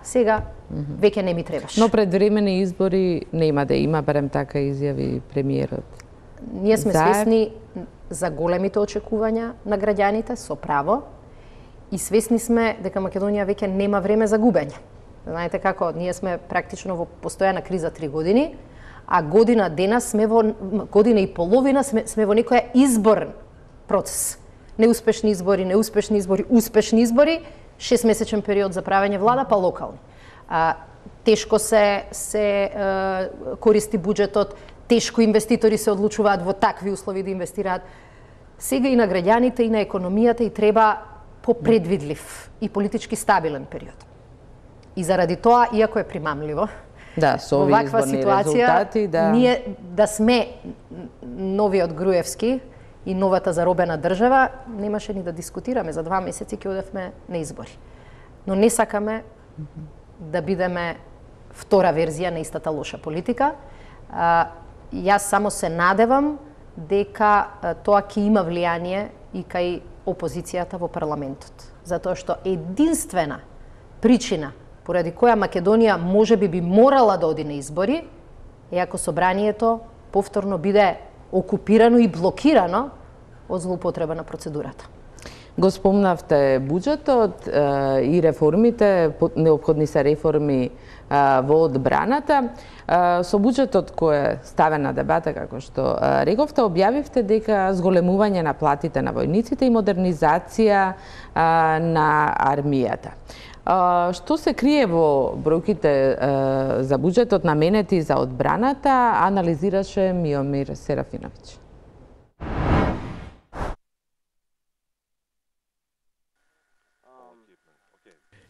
S2: сега веќе не ми требаш.
S1: Но предвремени избори нема да има, барем така изјави премиерот.
S2: Ние сме свесни за големите очекувања на граѓаните, со право, и свесни сме дека Македонија веќе нема време за губење. Знаете како, ние сме практично во постојана криза 3 години, а година и половина сме во некоја изборен процес. Неуспешни избори, успешни избори, 6-месечен период за правење влада, па локални. Тешко се користи буџетот, тешко инвеститори се одлучуваат во такви услови да инвестираат. Сега и на граѓаните и на економијата и треба попредвидлив и политички стабилен период. И заради тоа, иако е примамливо,
S1: со овие изборни резултати,
S2: ние да сме новиот Груевски и новата заробена држава, немаше ни да дискутираме. За 2 месеци ќе одевме на избори. Но не сакаме да бидеме втора верзија на истата лоша политика. Јас само се надевам дека тоа ќе има влијание и кај опозицијата во парламентот. Затоа што единствена причина поради која Македонија можеби би морала да оди на избори е ако собранието повторно биде окупирано и блокирано од злоупотреба на процедурата.
S1: Го спомнавте буџетот и реформите, неопходни се реформи во одбраната. Со буџетот кој е ставен на дебата, како што рековте, објавивте дека зголемување на платите на војниците и модернизација на армијата. Што се крие во бројките за буџетот наменети за одбраната, анализираше Миомир Серафиновиќ.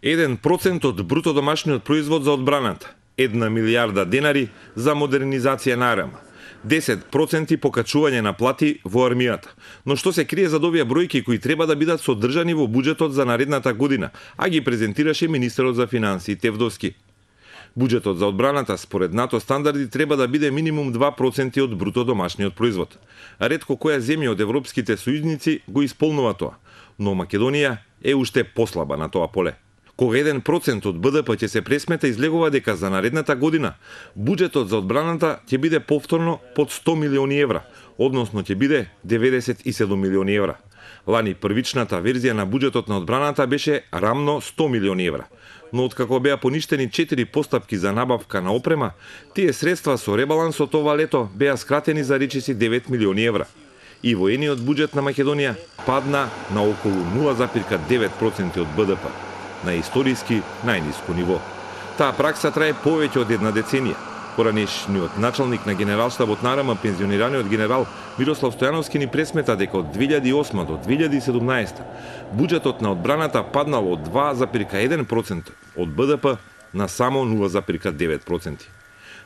S3: 1% од бруто домашниот производ за одбраната, 1 милијарда денари за модернизација на арма, 10% покачување на плати во армијата. Но што се крие зад овие бројки кои треба да бидат содржани во буџетот за наредната година, а ги презентираше министерот за финансии Тевдовски. Буџетот за одбраната според НАТО стандарди треба да биде минимум 2% од бруто домашниот производ. Ретко која земја од европските сојузници го исполнува тоа, но Македонија е уште послаба на тоа поле. Кога 1% од БДП ќе се пресмета, излегува дека за наредната година буџетот за одбраната ќе биде повторно под 100 милиони евра, односно ќе биде 97 милиони евра. Лани првичната верзија на буџетот на одбраната беше рамно 100 милиони евра, но откако беа поништени 4 постапки за набавка на опрема, тие средства со ребалансот ова лето беа скратени за речиси 9 милиони евра. И воениот буџет на Македонија падна на околу 0,9% од БДП, на историски најниско ниво. Таа пракса трае повеќе од една деценија. Поранешниот началник на генералштабот на АРМ, пензионираниот генерал Мирослав Стојановски, ни пресмета дека од 2008 до 2017 буџетот на одбраната паднал од 2,1% од БДП на само 0,9%.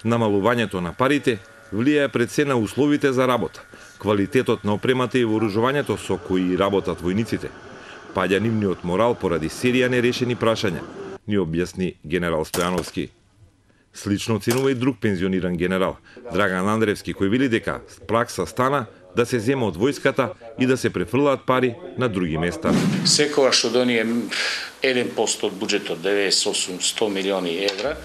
S3: Намалувањето на парите влијае пред се на условите за работа, квалитетот на опремата и вооружувањето со кои работат војниците, паѓа нивниот морал поради серија нерешени прашања, ни објасни генерал Стојановски. Слично оценува и друг пензиониран генерал, Драган Андревски, кој вели дека пракса стана да се зема од војската и да се префрлаат пари на други места.
S4: Секогаш од оние 1% од буџетот, 98-100 милиони евра,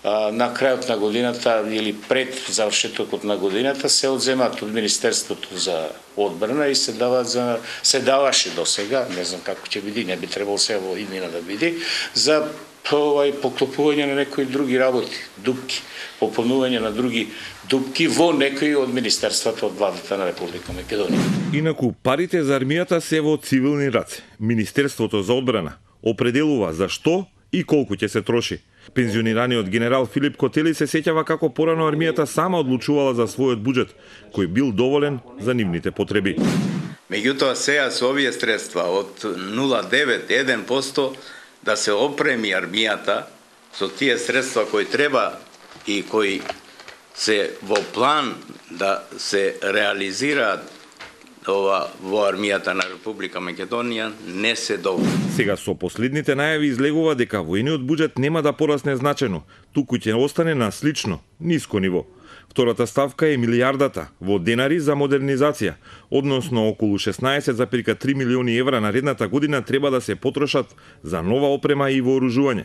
S4: на крајот на годината или пред завршетокот на годината се одземат од Министерството за одбрана и се даваше до сега, не знам како ќе биде, не би требало се во иднина да биде, за поклопување на некои други работи, дупки, пополнување на други дупки во некои од министерствата од владата на Република Македонија.
S3: Инаку парите за армијата се во цивилни раце. Министерството за одбрана определува за што и колку ќе се троши. Пензионираниот генерал Филип Котели се сеќава како порано армијата сама одлучувала за својот буџет, кој бил доволен за нивните потреби.
S5: Меѓутоа сега со овие средства од 0,9-1% да се опреми армијата со тие средства кои треба и кои се во план да се реализираат во армијата на Република Македонија не се доволни.
S3: Сега со последните најави излегува дека војниот буџет нема да порасне значено, туку ќе остане на слично, ниско ниво. Втората ставка е милијардата во денари за модернизација, односно околу 16,3 милиони евра наредната година треба да се потрошат за нова опрема и вооружување.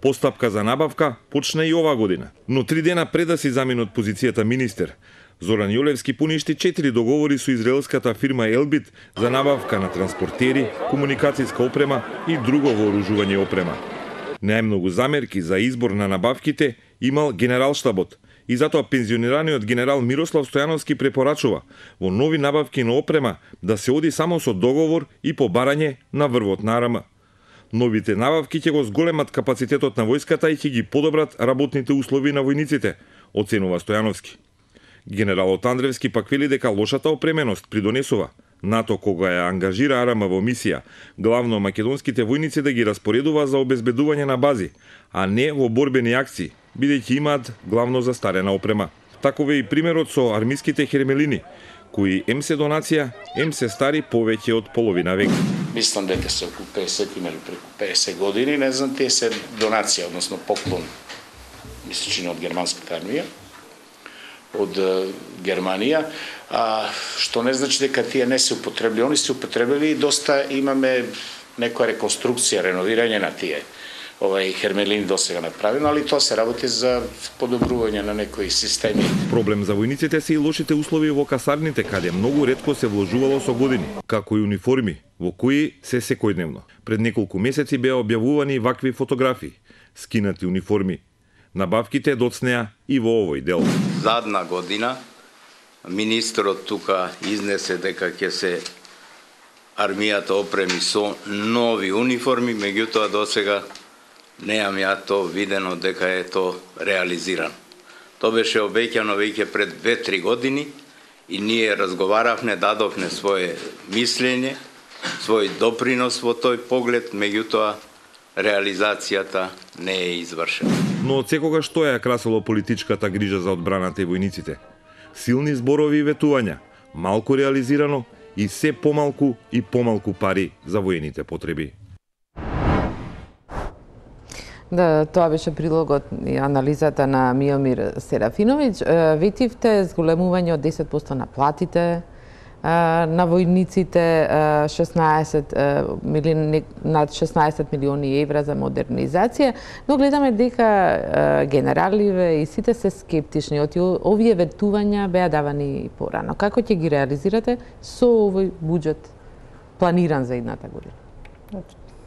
S3: Постапка за набавка почна и ова година, но 3 дена пред да си замине од позицијата министер, Зоран Јолевски поништи 4 договори со израелската фирма Елбит за набавка на транспортери, комуникацијска опрема и друго вооружување опрема. Најмногу замерки за избор на набавките имал Генералштабот и затоа пензионираниот генерал Мирослав Стојановски препорачува во нови набавки на опрема да се оди само со договор и по барање на врвот на АРМ. Новите набавки ќе го зголемат капацитетот на војската и ќе ги подобрат работните услови на војниците, оценува Стојановски. Генералот Андревски пак вели дека лошата опременост придонесува НАТО кога ја ангажира АРМ во мисија, главно македонските војници да ги распоредува за обезбедување на бази, а не во борбени акции, бидејќи имаат главно застарена опрема. Таков е и примерот со армиските хермелини, кои ем се донација, ем се стари повеќе од половина век.
S4: Мислам дека се околу 50 или преку 50 години, не знам, тие се донација, односно поклон, мислечино од германската армија, од Германија, што не значи дека тие не се употребили. Они се употребили и доста имаме некоја реконструкција, реновирање на тие хермелини досега направено, али тоа се работи за подобрување на некои системи.
S3: Проблем за војниците се и лошите услови во касарните, каде многу ретко се вложувало со години, како и униформи, во кои се секојдневно. Пред неколку месеци беа објавувани вакви фотографии, скинати униформи. Набавките доцнеа и во овој дел.
S5: Задна година министрот тука изнесе дека ќе се армијата опреми со нови униформи, меѓутоа досега неам ја то видено дека е то реализирано. Тоа беше обеќано веќе пред 2-3 години и ние разговаравме, дадовме свое мислење, свој допринос во тој поглед, меѓутоа реализацијата не е извршена.
S3: Но од секогаш што ја красило политичката грижа за одбраната и војниците? Силни зборови и ветувања, малку реализирано и се помалку и помалку пари за воените потреби.
S1: Да, тоа беше прилогот и анализата на Миомир Серафиновиќ. Ветивте зголемување од 10% на платите на војниците, над 16 милиони евра за модернизација, но гледаме дека генераливе и сите се скептични. Овие ветувања беа давани порано. Како ќе ги реализирате со овој буџет планиран за едната година?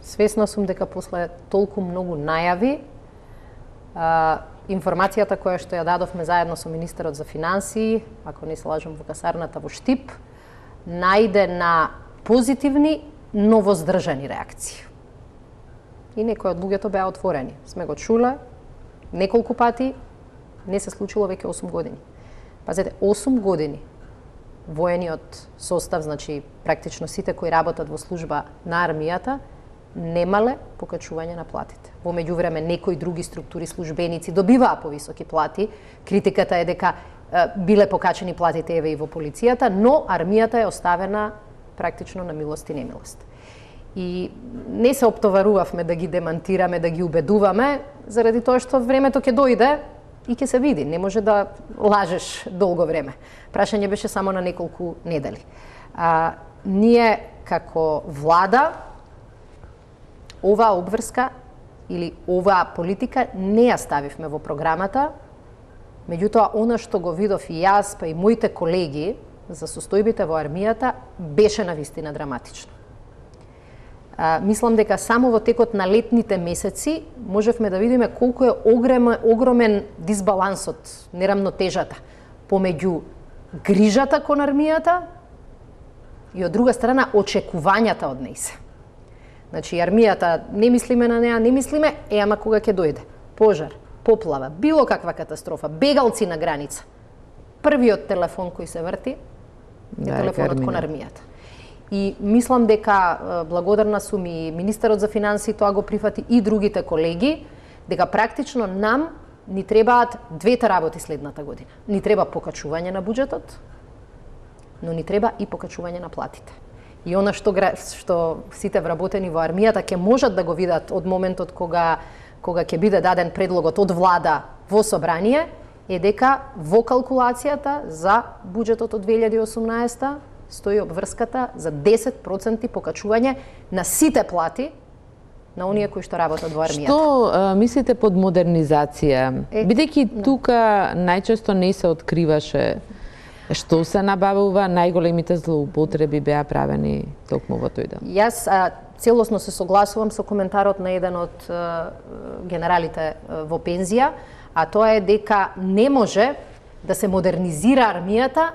S2: Свесна сум дека после толку многу најави, информацијата која што ја дадовме заедно со министерот за финансии, ако не се лажам во касарната во Штип, најде на позитивни, но воздржани реакции. И некои од луѓето беа отворени. Сме го чуле неколку пати, не се случило веќе 8 години. Пазете, 8 години воениот состав, значи практично сите кои работат во служба на армијата, немале покачување на платите. Во меѓувреме некои други структури службеници добиваа повисоки плати. Критиката е дека биле покачени платите еве и во полицијата, но армијата е оставена практично на милост и немилост. И не се оптоварувавме да ги демантираме, да ги убедуваме, заради тоа што времето ќе дојде и ќе се види. Не може да лажеш долго време. Прашање беше само на неколку недели. Ние како влада оваа обврска или оваа политика не ја ставивме во програмата, меѓутоа она што го видов и јас, па и моите колеги за состојбите во армијата беше навистина драматично. Мислам дека само во текот на летните месеци можевме да видиме колку е огромен дисбалансот, нерамнотежата помеѓу грижата кон армијата и од друга страна очекувањата од нејзе. Значи, армијата, не мислиме на неа, не мислиме, ама кога ќе дојде пожар, поплава, било каква катастрофа, бегалци на граница, првиот телефон кој се врти е телефонот кон армијата. И мислам дека благодарна сум и министерот за финансии тоа го прифати и другите колеги, дека практично нам ни требаат двете работи следната година. Ни треба покачување на буџетот, но ни треба и покачување на платите. И она што сите вработени во армијата ќе можат да го видат од моментот кога ќе биде даден предлогот од влада во собрание, е дека во калкулацијата за буџетот од 2018 стои обврската за 10% покачување на сите плати на оние кои што работат во армијата.
S1: Што мислите под модернизација? Бидејќи тука најчесто не се откриваше што се набавува, најголемите злоупотреби беа правени токму во тој дел.
S2: Јас целосно се согласувам со коментарот на еден од генералите во пензија, а тоа е дека не може да се модернизира армијата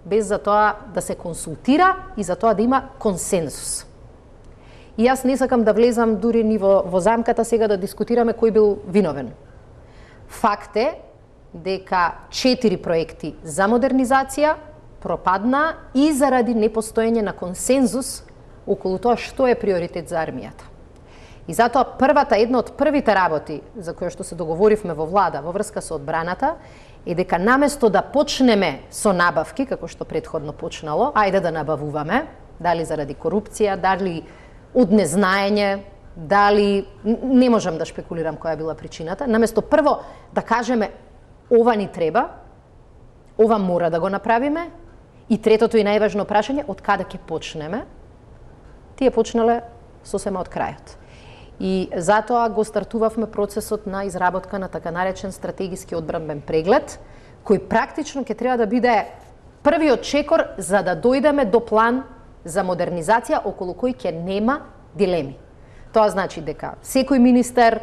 S2: без за тоа да се консултира и за тоа да има консенсус. И јас не сакам да влезам дури ни во замката сега да дискутираме кој бил виновен. Факт е дека 4 проекти за модернизација пропадна и заради непостоење на консензус околу тоа што е приоритет за армијата. И затоа една од првите работи за која што се договоривме во влада во врска со одбраната е дека наместо да почнеме со набавки, како што претходно почнало, ајде да набавуваме, дали заради корупција, дали од незнаење, дали не можам да шпекулирам која била причината, наместо прво да кажеме ова ни треба, ова мора да го направиме, и третото и најважно прашање, од каде ќе почнеме, тие почнале сосема од крајот. И затоа го стартувавме процесот на изработка на така наречен стратегиски одбранбен преглед, кој практично ќе треба да биде првиот чекор за да дојдеме до план за модернизација околу кој ќе нема дилеми. Тоа значи дека секој министер,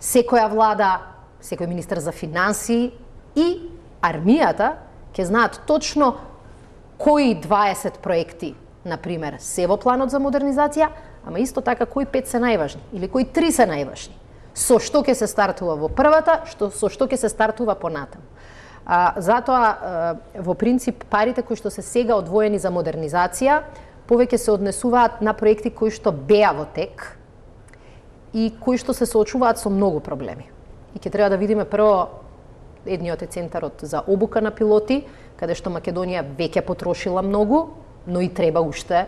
S2: секоја влада, секој министер за финансии и армијата ќе знаат точно кои 20 проекти, например, се во планот за модернизација, ама исто така кои 5 се најважни или кои 3 се најважни. Со што ќе се стартува во првата, со што ќе се стартува понатаму. Затоа, во принцип, парите кои што се сега одвоени за модернизација, повеќе се однесуваат на проекти кои што беа во тек и кои што се соочуваат со многу проблеми. И ќе треба да видиме прво, едниот е центарот за обука на пилоти, каде што Македонија веќе потрошила многу, но и треба уште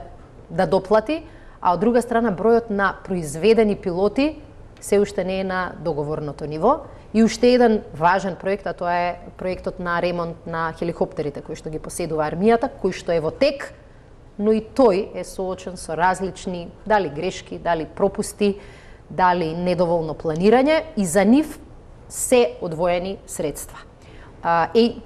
S2: да доплати, а од друга страна бројот на произведени пилоти се уште не е на договорното ниво. И уште еден важен проект, а тоа е проектот на ремонт на хеликоптерите кои што ги поседува армијата, кој што е во тек, но и тој е соочен со различни, дали грешки, дали пропусти, дали недоволно планирање, и за нив се одвоени средства.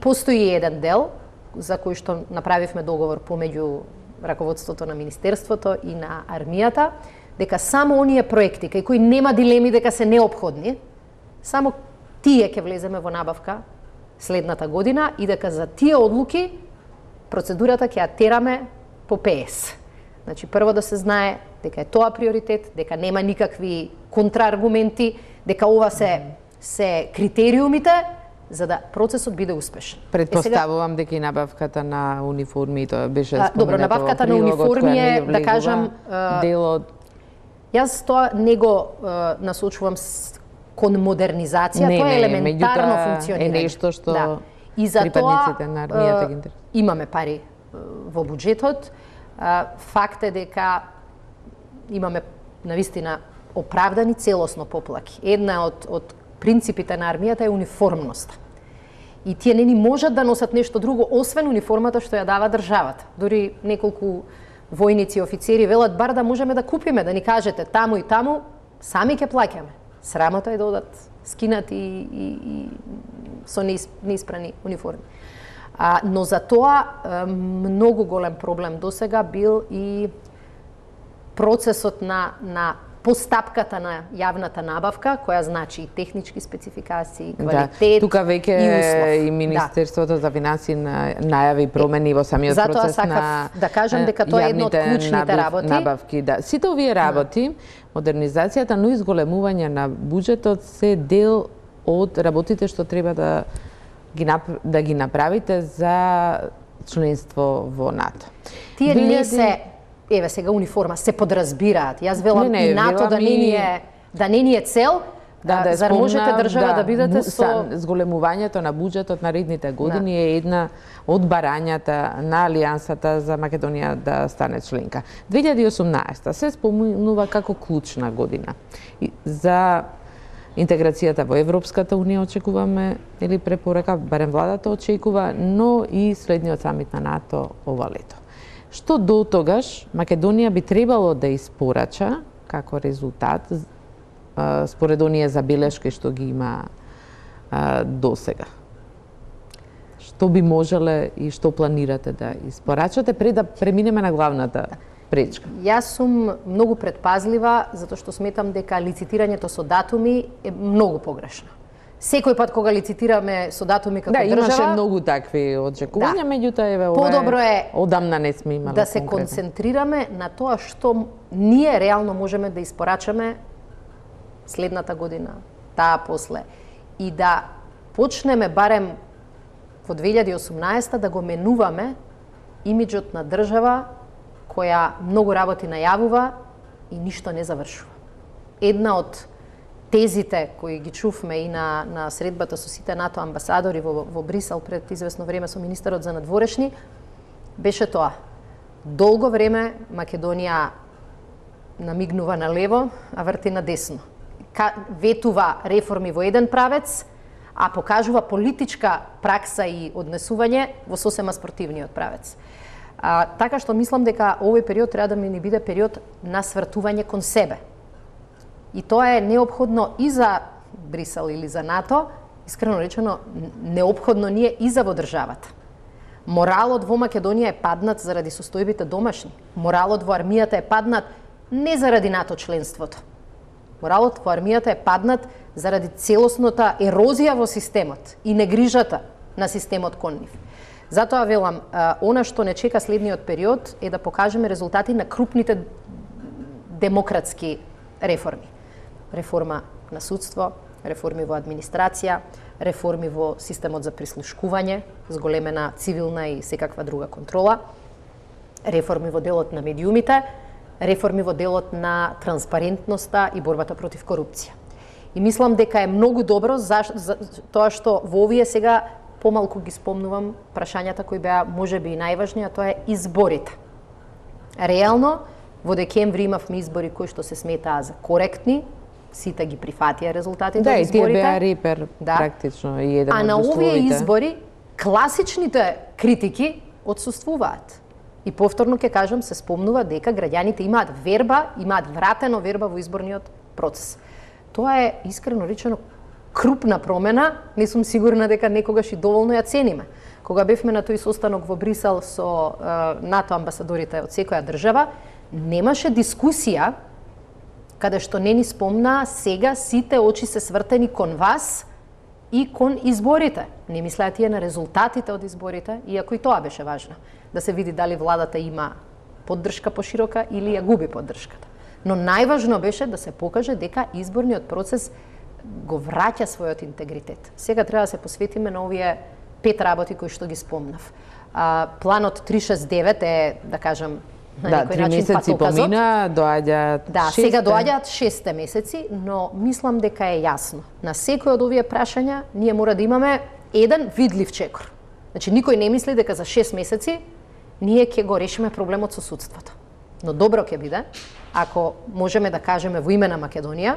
S2: Постои еден дел за кој што направивме договор помеѓу раководството на Министерството и на армијата, дека само оние проекти кај кои нема дилеми дека се неопходни, само тие ќе влеземе во набавка следната година и дека за тие одлуки процедурата ќе ја тераме по ПС. Значи, прво да се знае дека е тоа приоритет, дека нема никакви контрааргументи, дека ова се критериумите за да процесот биде успешен.
S1: Предпоставувам дека и набавката на униформи, тоа беше споменато.
S2: Добро, набавката на униформи е, да кажам,
S1: дел од...
S2: Јас тоа не го насочувам кон модернизација, тоа е елементарно функционирање.
S1: Е нешто што
S2: и за
S1: припадниците на армијата ги интересува.
S2: Имаме пари во буџетот. Факт е дека имаме навистина оправдани целосно поплаки. Една од принципите на армијата е униформноста. И тие не ни можат да носат нешто друго освен униформата што ја дава државата. Дури неколку војници и офицери велат бар да можеме да купиме, да ни кажете таму и таму, сами ќе плаќаме. Срамота е да одат скинати и со неиспрани униформи. Но за тоа многу голем проблем досега бил и процесот на постапката на јавната набавка, која значи и технички спецификации, квалитет
S1: тука веќе
S2: и услов.
S1: и Министерството за финансии најави промени во самиот процес на
S2: да кажам дека тоа е едно од клучните работи.
S1: Набавки, да. Сите овие работи, модернизацијата, но изголемување на буџетот се дел од работите што треба да ги направите за членство во НАТО.
S2: Тие не се, еве сега униформа, се подразбираат. Јас велам и НАТО да не ни е цел, зар можете држава да бидете со
S1: зголемувањето на буџетот на редните години е една од барањата на Алијансата за Македонија да стане членка. 2018 се спомнува како клучна година за интеграцијата во Европската унија очекуваме, или препорека, барем владата очекува, но и следниот самит на НАТО ова лето. Што до тогаш Македонија би требало да испорача како резултат според оние забелешки што ги има досега? Што би можеле и што планирате да испорачате пред да преминеме на главната пречка?
S2: Јас сум многу предпазлива, затоа што сметам дека лицитирањето со датуми е многу погрешно. Секој пат кога лицитираме со датуми како држава...
S1: Да, имаше многу такви очекувања, меѓутоа еве ова
S2: подобро е
S1: одамна не сме имале
S2: да се концентрираме на тоа што ние реално можеме да испорачаме следната година, таа после, и да почнеме барем во 2018 да го менуваме имиџот на држава која многу работи најавува и ништо не завршува. Една од тезите кои ги чувме и на средбата со сите НАТО амбасадори во Брисел пред известно време со министерот за надворешни беше тоа. Долго време Македонија намигнува на лево, а врти на десно. Ветува реформи во еден правец, а покажува политичка пракса и однесување во сосема спротивниот правец. Така што мислам дека овој период треба да ни биде период на свртување кон себе. И тоа е неопходно и за Брисел или за НАТО, искрено речено неопходно ни е и за во државата. Моралот во Македонија е паднат заради состојбите домашни. Моралот во армијата е паднат не заради НАТО членството. Моралот во армијата е паднат заради целосната ерозија во системот и негрижата на системот кон нив. Затоа велам, она што не чека следниот период е да покажеме резултати на крупните демократски реформи. Реформа на судство, реформи во администрација, реформи во системот за прислушкување, зголемена цивилна и секаква друга контрола, реформи во делот на медиумите, реформи во делот на транспарентноста и борбата против корупција. И мислам дека е многу добро за тоа што во овие сега помалку ги спомнувам прашањата кои беа можеби и најважни, а тоа е изборите. Реално, во декември имавме избори кои што се сметаа за коректни, сите ги прифатија резултатите од изборите.
S1: Да, и тие беа репер практично и еден од
S2: условите. А на овие избори класичните критики отсуствуваат. И повторно ќе кажам, се спомнува дека граѓаните имаат верба, имаат вратено верба во изборниот процес. Тоа е искрено речено крупна промена, не сум сигурна дека некогаш и доволно ја цениме. Кога бевме на тој состанок во Брисел со НАТО амбасадорите од секоја држава, немаше дискусија каде што не ни спомна сега сите очи се свртени кон вас и кон изборите. Не мислеа тие на резултатите од изборите, иако и тоа беше важно. Да се види дали владата има поддршка поширока или ја губи поддршката. Но најважно беше да се покаже дека изборниот процес го враќа својот интегритет. Сега треба да се посветиме на овие 5 работи кои што ги спомнав. Планот 369 е, да кажам, на некој начин патоказот.
S1: Помина, доаѓаат 6.
S2: Сега доаѓаат 6 месеци, но мислам дека е јасно. На секој од овие прашања ние мора да имаме еден видлив чекор. Значи, никој не мисли дека за 6 месеци ние ќе го решиме проблемот со судството. Но добро ќе биде, ако можеме да кажеме во име на Македонија,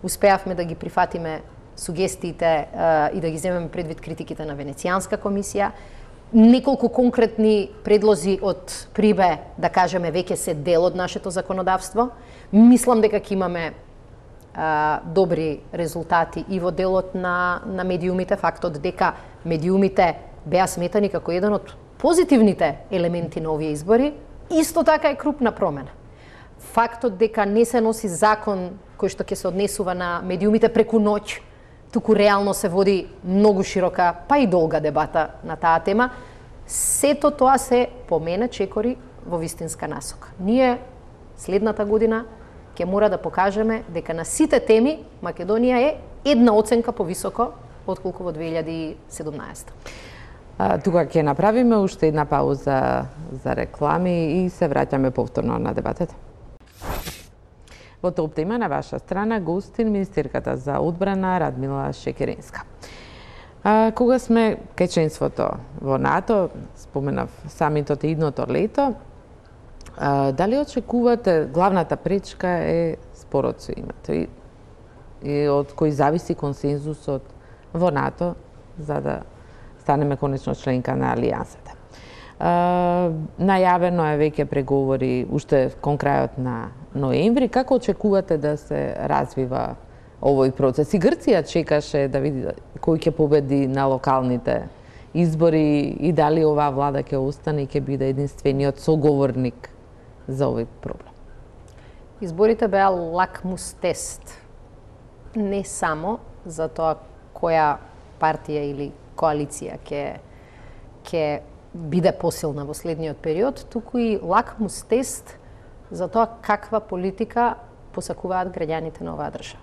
S2: успеавме да ги прифатиме сугестиите и да ги земеме предвид критиките на Венецијанска комисија. Неколку конкретни предлози од Прибе, да кажеме, веќе се дел од нашето законодавство. Мислам дека ќе имаме добри резултати и во делот на медиумите, фактот дека медиумите беа сметани како еден од позитивните елементи на овие избори, исто така е крупна промена. фактот дека не се носи закон кој што ќе се однесува на медиумите преку ноќ, туку реално се води многу широка, па и долга дебата на таа тема, сето тоа се помене чекори во вистинска насока. Ние следната година ќе мора да покажеме дека на сите теми Македонија е една оценка повисоко отколку во 2017.
S1: Тука ќе направиме уште една пауза за реклами и се враќаме повторно на дебатата. Во топта има на ваша страна гостин министерката за одбрана Радмила Шекеринска. Кога сме кај членството во НАТО, споменав самитот идното лето, дали очекувате главната пречка е спорот со името и од кој зависи консензусот во НАТО за да станеме конечно членка на Алијансата? Најавено е веќе преговори уште кон крајот на ноември. Како очекувате да се развива овој процес? И Грција чекаше да види кој ќе победи на локалните избори и дали оваа влада ќе остане и ќе биде единствениот соговорник за овој проблем.
S2: Изборите беа лакмус тест не само за тоа која партија или коалиција ќе биде посилна во следниот период, туку и лакмус тест за тоа каква политика посакуваат граѓаните на оваа држава.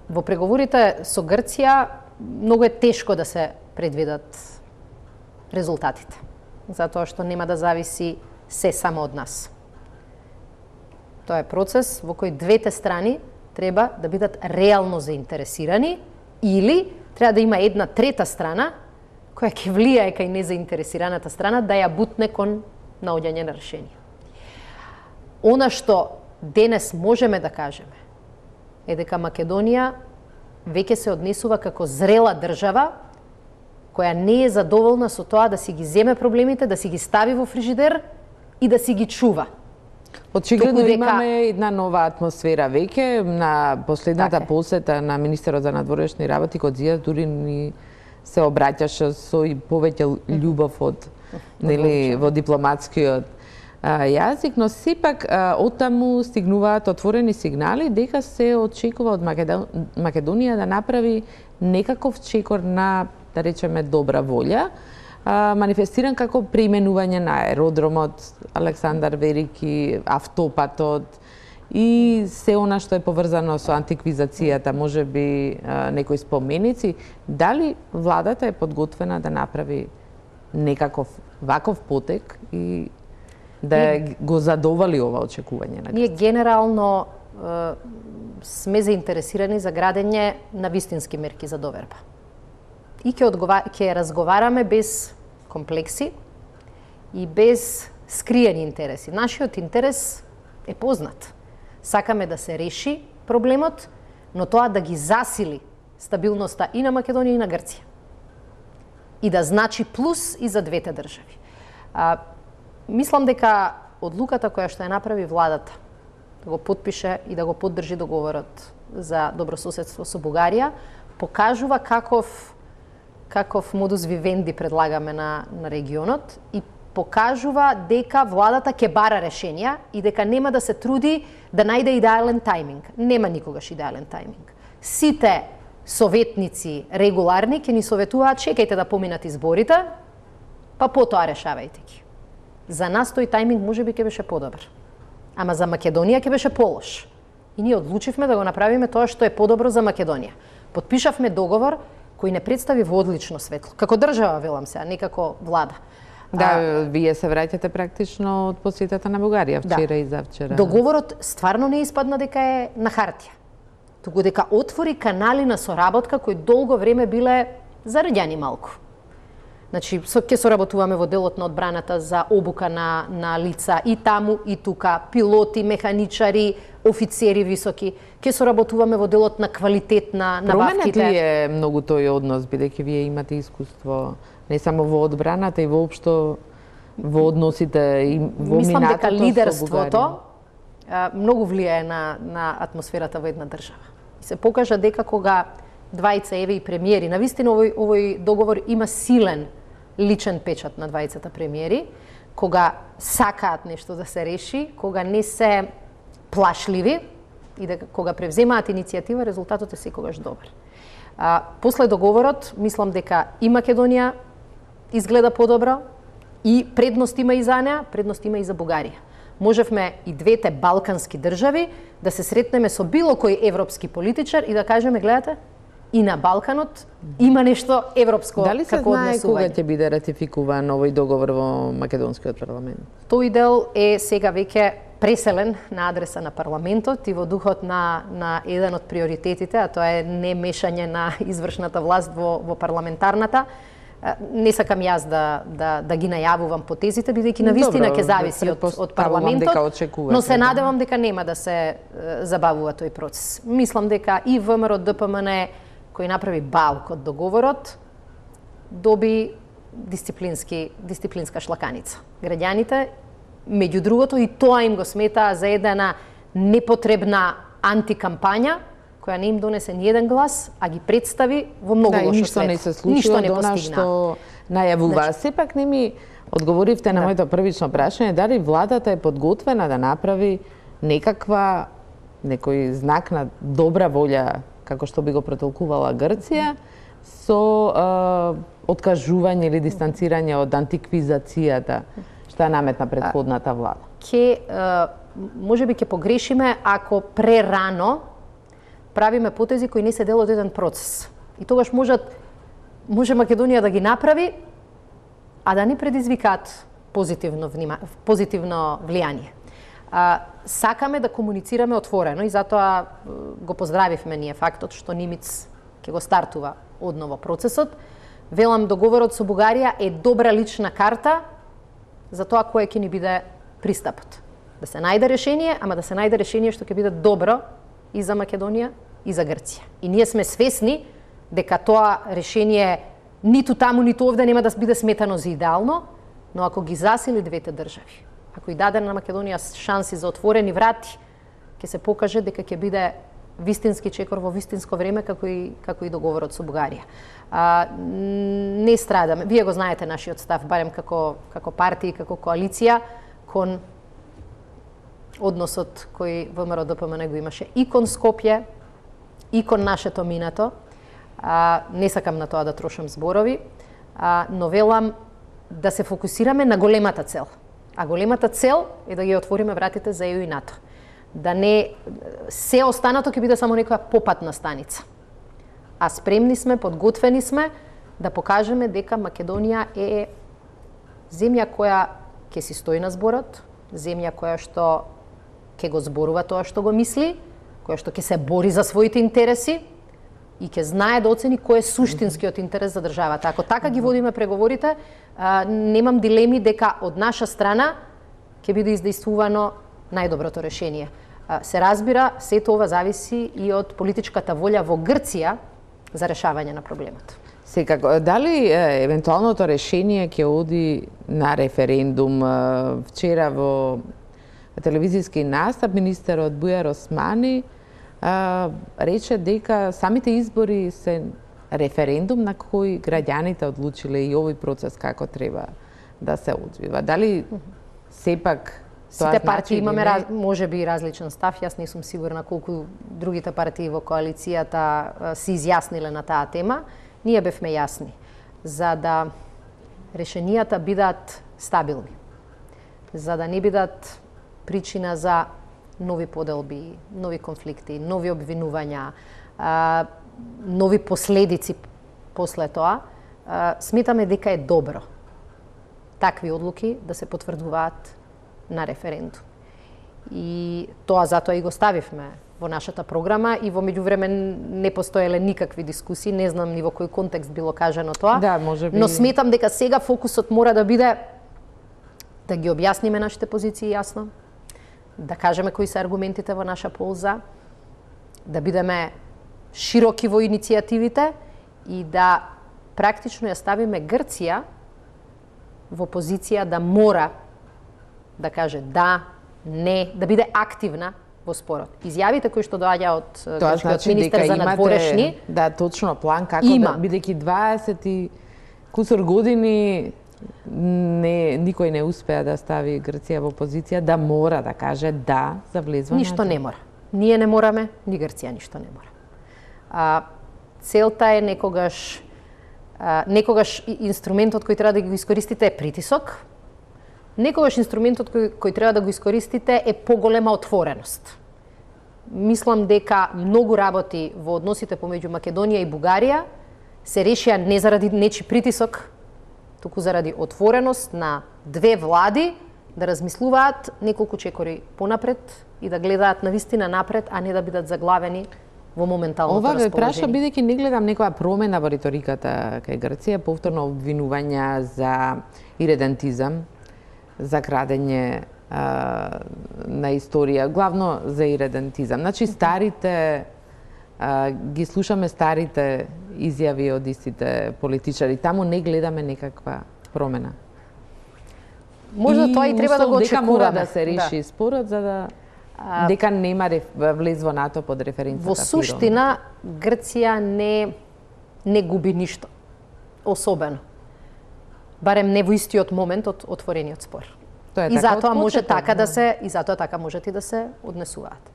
S2: Во преговорите со Грција многу е тешко да се предвидат резултатите, затоа што нема да зависи се само од нас. Тоа е процес во кој двете страни треба да бидат реално заинтересирани или треба да има една трета страна која ќе влијае кај незаинтересираната страна да ја бутне кон наоѓање на решение. Она што денес можеме да кажеме е дека Македонија веќе се однесува како зрела држава која не е задоволна со тоа да си ги земе проблемите, да си ги стави во фрижидер и да си ги чува.
S1: Очигледно имаме една нова атмосфера веќе. На последната посета на министерот за надворешни работи Кодзија дури ни се обраќаше со и повеќе љубов од во дипломатскиот јазик, но сепак оттаму стигнуваат отворени сигнали дека се очекува од Македонија да направи некаков чекор на, да речеме, добра волја, манифестиран како преименување на аеродромот Александар Велики, автопатот и се она што е поврзано со антиквизацијата, можеби некои споменици. Дали владата е подготвена да направи некаков ваков потек и да го задоволи ова очекување на Грција?
S2: Ние генерално сме заинтересирани за градење на вистински мерки за доверба. И ќе разговараме без комплекси и без скриени интереси. Нашиот интерес е познат. Сакаме да се реши проблемот, но тоа да ги засили стабилноста и на Македонија и на Грција. И да значи плюс и за двете држави. Мислам дека одлуката која што ја направи владата, да го подпише и да го поддржи договорот за добрососедство со Бугарија, покажува каков модус вивенди предлагаме на регионот и покажува дека владата ќе бара решенија и дека нема да се труди да најде идеален тајминг. Нема никогаш идеален тајминг. Сите советници регуларни ќе ни советуваат чекајте да поминат изборите, па потоа решавајте ги. За нас тој тајминг можеби ќе беше подобар. Ама за Македонија ќе беше полош. И ние одлучивме да го направиме тоа што е подобро за Македонија. Подпишавме договор кој не представи во одлично светло. Како држава, велам се, а не како влада.
S1: Да, вие се враќате практично од посетата на Бугарија вчера и завчера.
S2: Договорот стварно не испадна дека е на хартија, туку дека отвори канали на соработка кои долго време биле зараѓани малку. Значи, ќе соработуваме во делот на одбраната за обука на лица и таму и тука, пилоти, механичари, офицери високи. Ќе соработуваме во делот на квалитет на набавките.
S1: Променет ли е многу тој однос, бидејќи вие имате искуство не само во одбраната и воопшто во односите и во
S2: Мислам
S1: минатото
S2: дека
S1: со
S2: лидерството
S1: Бугарија?
S2: Многу влијае на атмосферата во една држава. И се покажа дека кога двајца еве и премиери, навистина овој договор има силен личен печат на двајцата премиери, кога сакаат нешто да се реши, кога не се плашливи и кога превземаат иницијатива, резултатот е секогаш добар. После договорот, мислам дека и Македонија изгледа подобро, и предност има и за неа, предност има и за Бугарија. Можевме и двете балкански држави да се сретнеме со било кој европски политичар и да кажеме, гледате, и на Балканот има нешто европско како однесување.
S1: Дали се знае кога ќе биде ратификуван овој договор во македонскиот парламент?
S2: Тој дел е сега веќе преселен на адреса на парламентот и во духот на еден од приоритетите, а тоа е не мешање на извршната власт во парламентарната. Не сакам јас да ги најавувам потезите, бидејќи навистина ќе зависи од парламентот, но се надевам дека нема да се забавува тој процес. Мислам дека и ВМРО ДПМН, кој направи балк од договорот, доби дисциплинска шлаканица. Граѓаните, меѓу другото, и тоа им го сметаа за една непотребна антикампања, која не им донесе ни еден глас, а ги представи во многу лошо свет.
S1: Ништо не се случило до она што најавува. Сепак не ми одговоривте на моето првично прашање, дали владата е подготвена да направи некој знак на добра волја, како што би го протолкувала Грција, со откажување или дистанцирање од антиквизацијата што ја наметна претходната влада?
S2: Можеби ќе погрешиме ако прерано правиме потези кои не се дел од еден процес. И тогаш може Македонија да ги направи, а да не предизвикаат позитивно влијание. Сакаме да комуницираме отворено и затоа го поздравивме ние фактот што Нимиц ќе го стартува одново процесот. Велам, договорот со Бугарија е добра лична карта за тоа кој ќе ни биде пристапот. Да се најде решение, ама да се најде решение што ќе биде добро и за Македонија и за Грција. И ние сме свесни дека тоа решение ниту таму, ниту овде нема да биде сметано за идеално, но ако ги засили двете држави, ако и даде на Македонија шанси за отворени врати, ќе се покаже дека ќе биде вистински чекор во вистинско време, како и договорот со Бугарија. Не страдаме. Вие го знаете нашиот став, барем како партија, како коалиција, кон односот кој ВМРО ДПМН го имаше и кон Скопје, и кон нашето минато. Не сакам на тоа да трошам зборови, но велам да се фокусираме на големата цел. А големата цел е да ги отвориме вратите за ЕУ и НАТО. Да не се останато ќе биде само некоја попатна станица. А спремни сме, подготвени сме да покажеме дека Македонија е земја која ќе си стои на зборот, земја која што ќе го зборува тоа што го мисли, која што ќе се бори за своите интереси и ќе знае да оцени кој е суштинскиот интерес за државата. Ако така ги водиме преговорите, немам дилеми дека од наша страна ќе биде издействувано најдоброто решение. Се разбира, сето ова зависи и од политичката волја во Грција за решавање на проблемот.
S1: Секако, дали евентуалното решение ќе оди на референдум? Вчера во телевизиски настап министерот Бујар Османи рече дека самите избори се референдум на кој граѓаните одлучиле и овој процес како треба да се одвива. Дали сепак
S2: сите партии имаме можеби различен став, јас не сум сигурна колку другите партии во коалицијата се изјасниле на таа тема. Ние бевме јасни за да решенијата бидат стабилни, за да не бидат причина за нови поделби, нови конфликти, нови обвинувања, нови последици после тоа, сметаме дека е добро такви одлуки да се потврдуваат на референдум. И тоа затоа и го ставивме во нашата програма и во меѓувреме не постоеле никакви дискусии, не знам ни во кој контекст било кажано тоа,
S1: да, можеби...
S2: но сметам дека сега фокусот мора да биде да ги објасниме нашите позиции јасно, да кажеме кои се аргументите во наша полза, да бидеме широки во иницијативите и да практично ја ставиме Грција во позиција да мора да каже да, не, да биде активна во спорот. Изјавите кои што доаѓа од грчкиот министер за надворешни,
S1: да, точно план како да, бидејќи 20 и кусор години никој не успеа да стави Грција во позиција да мора да каже да за влезвање.
S2: Ништо не мора. Ние не мораме, ни Грција ништо не мора. Целта е некогаш инструментот кој треба да го искористите е притисок. Некогаш инструментот кој треба да го искористите е поголема отвореност. Мислам дека многу работи во односите помеѓу Македонија и Бугарија се решија не заради нечи притисок, туку заради отвореност на две влади да размислуваат неколку чекори понапред и да гледаат навистина напред, а не да бидат заглавени во моменталното расположение.
S1: Ова ве праша, бидејќи не гледам некоја промена во риториката кај Грција, повторно обвинувања за иредентизам, за крадење на историја, главно за иредентизам. Значи, ги слушаме старите изјави од истите политичари. Таму не гледаме некаква промена.
S2: Можда тоа и треба да го очекуваме.
S1: Дека мора да се реши спорот за да дека нема влез во НАТО под референцата.
S2: Во суштина, Грција не губи ништо. Особено. Барем не во истиот момент од отворениот спор. И затоа може така да се, и затоа така можат и да се однесуваат.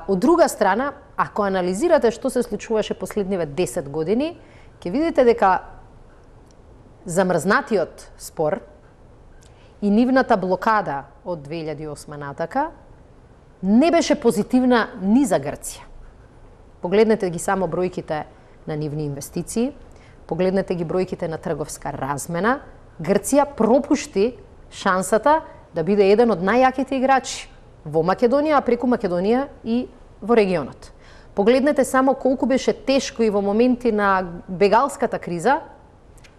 S2: Од друга страна, ако анализирате што се случуваше последниве 10 години, ќе видите дека замрзнатиот спор и нивната блокада од 2008 натака не беше позитивна ни за Грција. Погледнете ги само бројките на нивни инвестиции, погледнете ги бројките на трговска размена, Грција пропушти шансата да биде еден од најјаките играчи во Македонија, а преку Македонија и во регионот. Погледнете само колку беше тешко и во моменти на бегалската криза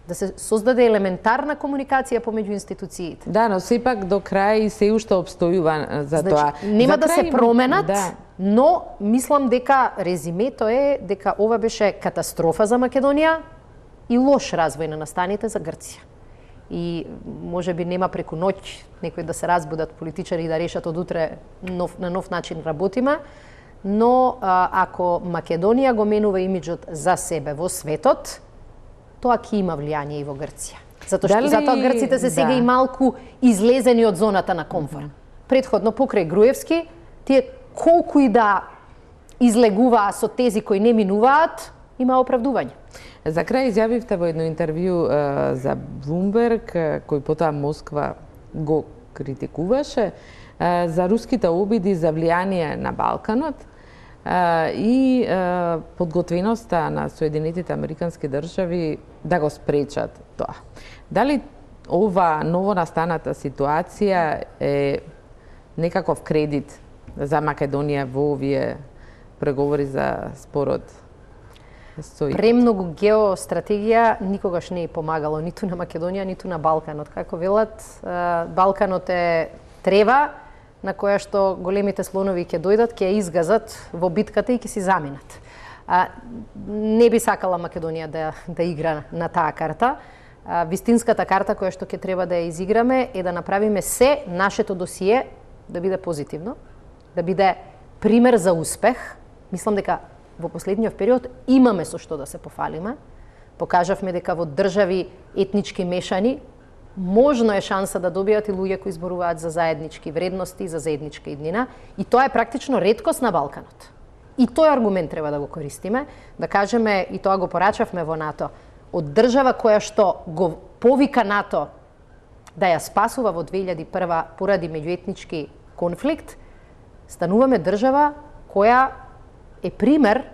S2: да се создаде елементарна комуникација помеѓу институциите.
S1: Да, но сепак до крај се уште обстојува за тоа.
S2: Нема да се променат, но мислам дека резимето е дека ова беше катастрофа за Македонија и лош развој на настаните за Грција. И може би нема преку ноќ некои да се разбудат политичари и да решат од утре на нов начин работиме, но ако Македонија го менува имиджот за себе во светот, тоа ќе има влијание и во Грција. Затоа грците се сега и малку излезени од зоната на комфорт. Претходно покрај Груевски, тие колку и да излегуваа со тези кои не минуваат, има оправдување.
S1: За крај изјавивте во едно интервју за Блумберг, кој потоа Москва го критикуваше, за руските обиди за влијание на Балканот и подготвеноста на Соединетите Американски држави да го спречат тоа. Дали ова новонастаната ситуација е некаков кредит за Македонија во овие преговори за спорот?
S2: Премногу геостратегија никогаш не е помагало ниту на Македонија, ниту на Балканот. Како велат, Балканот е трева на која што големите слонови ќе дојдат, ќе ја изгазат во битката и ќе си заминат. Не би сакала Македонија да игра на таа карта. Вистинската карта која што ќе треба да ја изиграме е да направиме се нашето досие да биде позитивно, да биде пример за успех. Мислам дека во последниот период имаме со што да се пофалиме. Покажавме дека во држави етнички мешани можно е шанса да добијат и луѓе кои изборуваат за заеднички вредности, за заедничка иднина, и тоа е практично реткост на Балканот. И тој аргумент треба да го користиме, да кажеме, и тоа го порачавме во НАТО, од држава која што го повика НАТО да ја спасува во 2001 поради меѓуетнички конфликт, стануваме држава која е пример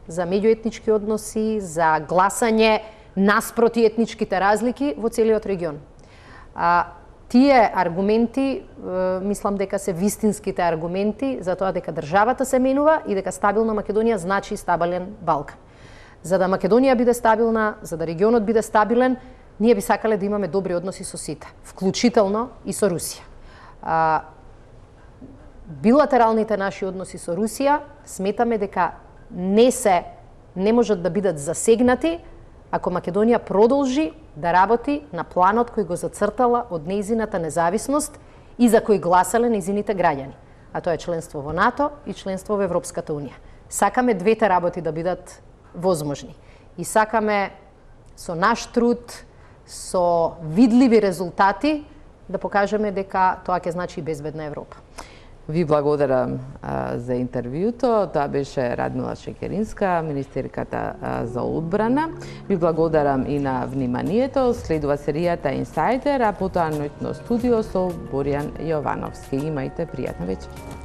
S2: за меѓуетнички односи, за гласање наспроти етничките разлики во целиот регион. Тие аргументи, мислам дека се вистинските аргументи за тоа дека државата се менува и дека стабилна Македонија значи стабилен Балкан. За да Македонија биде стабилна, за да регионот биде стабилен, ние би сакале да имаме добри односи со сите, вклучително и со Русија. Билатералните наши односи со Русија сметаме дека не можат да бидат засегнати ако Македонија продолжи да работи на планот кој го зацртала од нејзината независност и за кој гласале нејзините граѓани, а тоа е членство во НАТО и членство во Европската унија. Сакаме двете работи да бидат возможни и сакаме со наш труд, со видливи резултати да покажеме дека тоа ќе значи безбедна Европа.
S1: Ви благодарам за интервјуто. Тоа беше Радмила Шекеринска, министерката за одбрана. Ви благодарам и на вниманието. Следува серијата Инсайдер, а потоа ноќно студио со Боријан Јовановски. Имајте пријатна вечер.